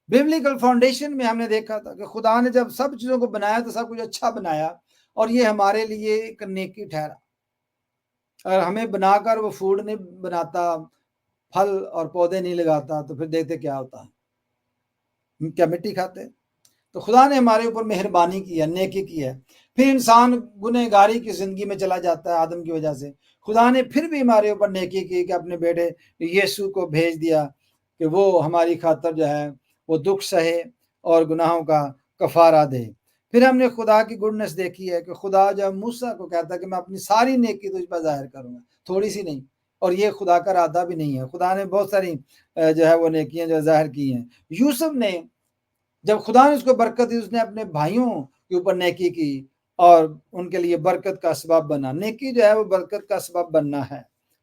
ببلیکل فاؤنڈیشن میں ہم نے دیکھا تھا کہ خدا نے جب سب چیزوں کو بنایا تو سب کچھ اچھا بنایا، اور یہ ہمارے لیے ایک نیکی ٹھہرا. اور ہمیں بنا کر وہ فوڈ نہیں بناتا، پھل اور پودے نہیں لگاتا، تو پھر دیکھتے کیا ہوتا ہے، کیا مٹی کھاتے. تو خدا نے ہمارے اوپر مہربانی کی ہے، نیکی کی ہے. پھر انسان گنہگاری کی زندگی میں چلا جاتا ہے آدم کی وجہ سے. خدا نے پھر بھی ہمارے اوپر نیکی کی کہ اپنے بیٹے یسوع کو بھیج دیا کہ وہ ہماری خاطر جو ہے وہ دکھ سہے اور گناہوں کا کفارہ دے. پھر ہم نے خدا کی گڈنس دیکھی ہے کہ خدا جب موسیٰ کو کہتا ہے کہ میں اپنی ساری نیکی تجھ پر ظاہر کروں گا، تھوڑی سی نہیں. اور یہ خدا کا ارادہ بھی نہیں ہے. خدا نے بہت ساری جو ہے وہ نیکیاں جو ظاہر کی ہیں. یوسف نے جب خدا نے اس کو برکت دی، اس نے اپنے بھائیوں کے اوپر نیکی کی اور ان کے لیے برکت کا سبب بنا. نیکی جو ہے وہ برکت کا سبب بننا ہے.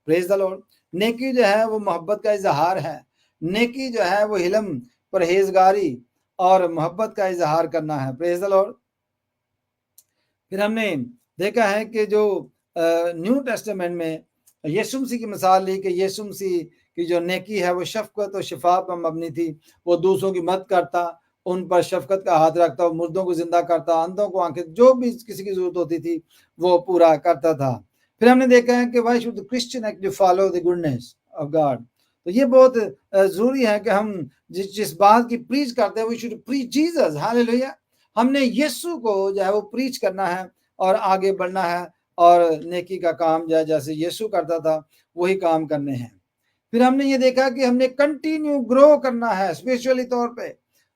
پریز دا لارڈ. نیکی جو ہے وہ محبت کا اظہار ہے. نیکی جو ہے وہ علم، پرہیزگاری اور محبت کا اظہار کرنا ہے. پریز دا لارڈ. پھر ہم نے دیکھا ہے کہ جو نیو ٹیسٹمنٹ میں یسوع مسیح کی مثال لی کہ یسوع مسیح کی جو نیکی ہے وہ شفقت اور شفا پر مبنی تھی. وہ دوسروں کی مدد کرتا، ان پر شفقت کا ہاتھ رکھتا، مردوں کو زندہ کرتا، اندھوں کو آنکھیں، جو بھی کسی کی ضرورت ہوتی تھی وہ پورا کرتا تھا. پھر ہم نے دیکھا ہے کہ why should the Christian actually follow the goodness of God. تو یہ بہت ضروری ہے کہ ہم جس بات کی پریچ کرتے ہیں we should preach Jesus. ہاللیلویا. ہم نے یسوع کو جو ہے وہ پریچ کرنا ہے اور آگے بڑھنا ہے، اور نیکی کا کام جو ہے جیسے یسوع کرتا تھا وہی کام کرنے ہیں. پھر ہم نے یہ دیکھا کہ ہم نے کنٹینیو گرو کرنا ہے اسپرچولی طور پہ.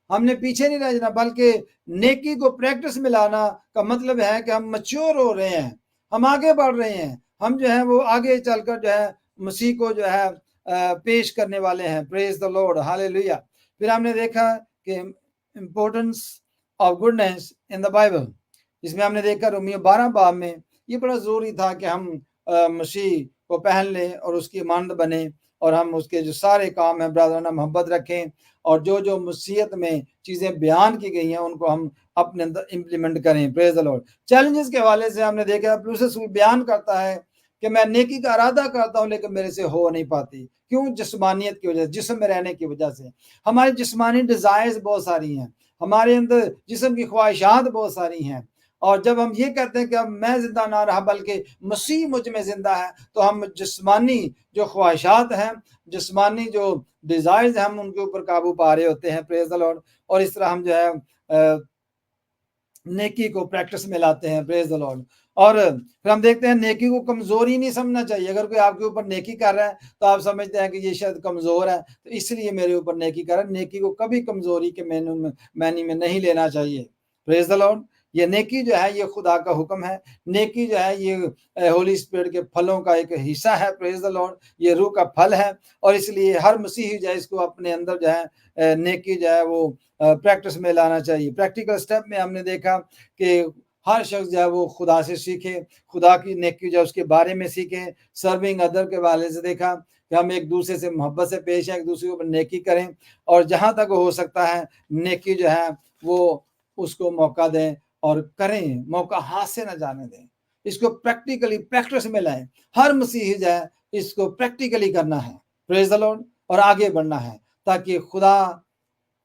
ہم نے پیچھے نہیں رہ جانا، بلکہ نیکی کو پریکٹس میں لانا کا مطلب ہے کہ ہم میچور ہو رہے ہیں، ہم آگے بڑھ رہے ہیں، ہم جو ہے وہ آگے چل کر جو ہے مسیح کو جو ہے پیش کرنے والے ہیں. Praise the Lord. ہاللیلویا. پھر ہم نے دیکھا کہ importance of goodness in the Bible. اس میں ہم نے دیکھا رومیو 12 باب میں یہ بڑا ضروری تھا کہ ہم مسیح کو پہن لیں اور اس کی مانند بنیں، اور ہم اس کے جو سارے کام ہیں برادرانہ محبت رکھیں، اور جو مسیحیت میں چیزیں بیان کی گئی ہیں ان کو ہم اپنے اندر امپلیمنٹ کریں. پریز دا لارڈ. چیلنجز کے حوالے سے ہم نے دیکھا پولس رسول بیان کرتا ہے کہ میں نیکی کا ارادہ کرتا ہوں لیکن میرے سے ہو نہیں پاتی. کیوں؟ جسمانیت کی وجہ سے، جسم میں رہنے کی وجہ سے. ہماری جسمانی ڈیزائرز بہت ساری ہیں، ہمارے اندر جسم کی خواہشات بہت ساری ہیں، اور جب ہم یہ کہتے ہیں کہ اب میں زندہ نہ رہا بلکہ مسیح مجھ میں زندہ ہے، تو ہم جسمانی جو خواہشات ہیں، جسمانی جو ڈیزائرز ہیں، ہم ان کے اوپر قابو پا رہے ہوتے ہیں. Praise the lord. اور اس طرح ہم جو ہے نیکی کو پریکٹس میں لاتے ہیں. Praise the lord. اور پھر ہم دیکھتے ہیں نیکی کو کمزوری نہیں سمجھنا چاہیے. اگر کوئی آپ کے اوپر نیکی کر رہا ہے تو آپ سمجھتے ہیں کہ یہ شاید کمزور ہے تو اس لیے میرے اوپر نیکی کر رہا ہے. نیکی کو کبھی کمزوری کے معنی میں نہیں لینا چاہیے. پریز دا لارڈ. یہ نیکی جو ہے یہ خدا کا حکم ہے. نیکی جو ہے یہ ہولی اسپرٹ کے پھلوں کا ایک حصہ ہے. پریز دا لارڈ. یہ روح کا پھل ہے، اور اس لیے ہر مسیحی جو ہے اس کو اپنے اندر جو ہے نیکی جو ہے وہ پریکٹس میں لانا چاہیے. پریکٹیکل سٹیپ میں ہم نے دیکھا کہ ہر شخص جو ہے وہ خدا سے سیکھے، خدا کی نیکی جو ہے اس کے بارے میں سیکھیں. سرونگ ادر کے والے سے دیکھا کہ ہم ایک دوسرے سے محبت سے پیش ہیں، ایک دوسرے کے اوپر نیکی کریں، اور جہاں تک ہو سکتا ہے نیکی جو ہے وہ اس کو موقع دیں اور کریں، موقع ہاتھ سے نہ جانے دیں. اس کو پریکٹیکلی پریکٹس میں لائیں. ہر مسیحی جو ہے اس کو پریکٹیکلی کرنا ہے. پریز دا لارڈ. اور آگے بڑھنا ہے تاکہ خدا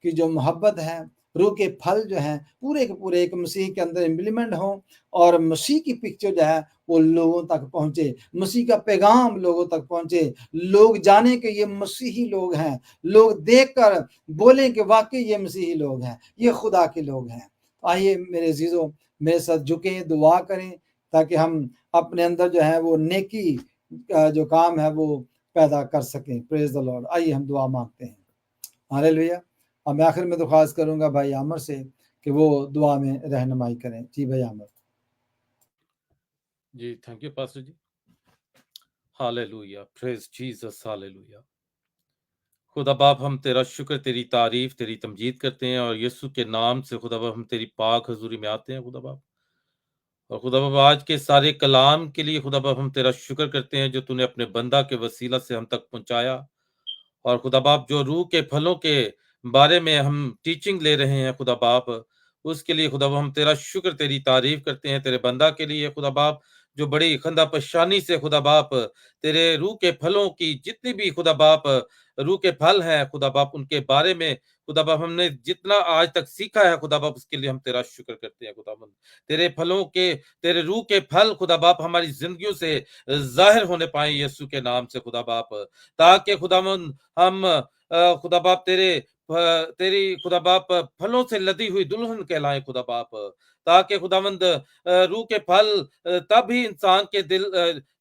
کی جو محبت ہے، روح کے پھل جو ہیں پورے کے پورے ایک مسیح کے اندر امپلیمنٹ ہوں، اور مسیح کی پکچر جو ہے وہ لوگوں تک پہنچے، مسیح کا پیغام لوگوں تک پہنچے، لوگ جانیں کہ یہ مسیحی لوگ ہیں، لوگ دیکھ کر بولیں کہ واقعی یہ مسیحی لوگ ہیں، یہ خدا کے لوگ ہیں. آئیے میرے عزیزوں میرے ساتھ جھکیں، دعا کریں تاکہ ہم اپنے اندر جو ہے وہ نیکی کا جو کام ہے وہ پیدا کر سکیں. پریز دا لارڈ. آئیے ہم دعا مانگتے ہیں. ہاللیلویا. اور میں آخر میں درخواست کروں گا بھائی عامر سے کہ وہ دعا میں رہنمائی کریں. جی بھائی عامر. جی thank you pastor ji. Hallelujah. Praise Jesus. Hallelujah. خدا باپ ہم تیرا شکر، تیری تعریف، تیری تمجید کرتے ہیں، اور یسوع کے نام سے خدا باپ ہم تیری پاک حضوری میں آتے ہیں خدا باپ. اور خدا باپ آج کے سارے کلام کے لیے خدا باپ ہم تیرا شکر کرتے ہیں جو تو نے اپنے بندہ کے وسیلہ سے ہم تک پہنچایا. اور خدا باپ جو روح کے پھلوں کے بارے میں ہم ٹیچنگ لے رہے ہیں خدا باپ، اس کے لیے خدا باپ ہم تیرا شکر، تیری تعریف کرتے ہیں. تیرے بندہ کے لیے خدا باپ जो बड़ी खंदा परेशानी से खुदा बाप तेरे रूह के फलों की जितनी भी खुदा बाप रूह के फल हैं खुदा बाप, उनके बारे में खुदा बाप हमने जितना आज तक सीखा है खुदा बाप, उसके लिए हम तेरा शुक्र करते हैं खुदावंद। तेरे फलों के, तेरे रूह के फल खुदा बाप हमारी जिंदगियों से जाहिर होने पाए यीशु के नाम से खुदा बाप, ताकि खुदावंद हम खुदा बाप तेरी खुदा बाप फलों से लदी हुई दुल्हन कहलाएं खुदा बाप, ताकि खुदावंद रूह के फल तब ही इंसान के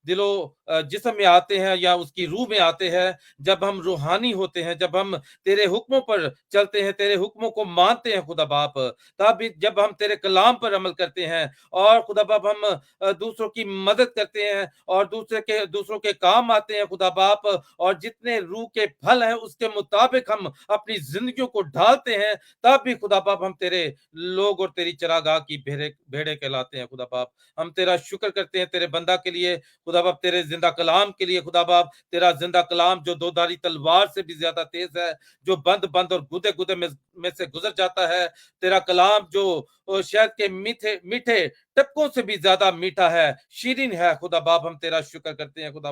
दिलो जिस्म में आते हैं या उसकी रूह में आते हैं जब हम रूहानी होते हैं, जब हम तेरे हुक्मों पर चलते हैं, तेरे हुक्मों को मानते हैं खुदा बाप, तब जब हम तेरे कलाम पर अमल करते हैं और खुदा बाप हम दूसरों की मदद करते हैं और दूसरों के काम आते हैं खुदा बाप, और जितने रूह के फल हैं उसके मुताबिक हम अपनी जिंदगियों को ढालते हैं, तब भी खुदा बाप हम तेरे लोग और तेरी चरागाह की भेड़े कहलाते हैं खुदा बाप। हम तेरा शुक्र करते हैं तेरे बंदा के लिए खुदा बाप, तेरे जिंदा कलाम के लिए खुदा बाप, तेरा जिंदा कलाम जो दो धारी तलवार से भी ज्यादा तेज है, जो बंद बंद और गुदे गुदे में से गुजर जाता है, तेरा कलाम जो शहद के मीठे मीठे टपकों से भी ज्यादा मीठा है, शीरीन है खुदा बाप। हम तेरा शुक्र करते हैं खुदा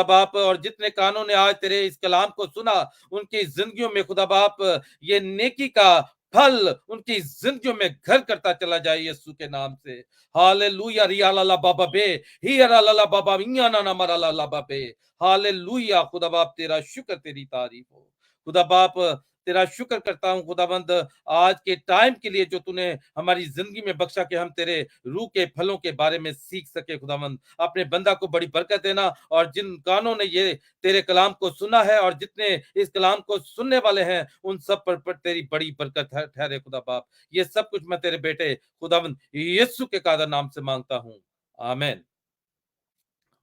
बाप, और जितने कानों ने आज तेरे इस कलाम को सुना उनकी जिंदगियों में खुदा बाप ये नेकी का फल उनकी जिंदगियों में घर करता चला जाए यीशु के नाम से। हालेलुया रिया ला बाबा बे ही ला बाबा मिया ना मरा ला बाबे। हालेलुया खुदा बाप, तेरा शुक्र, तेरी तारीफ हो खुदा बाप। तेरा शुक्र करता हूं खुदाबंद आज के टाइम के लिए जो तूने हमारी जिंदगी में बख्शा कि हम तेरे रूह के फलों के बारे में सीख सके खुदाबंद। अपने बंदा को बड़ी बरकत देना, और जिन कानों ने ये तेरे कलाम को सुना है और जितने इस कलाम को सुनने वाले हैं उन सब पर तेरी बड़ी बरकत ठहरे खुदा बाप। ये सब कुछ मैं तेरे बेटे खुदाबंद यीशु के कादर नाम से मांगता हूं, आमीन।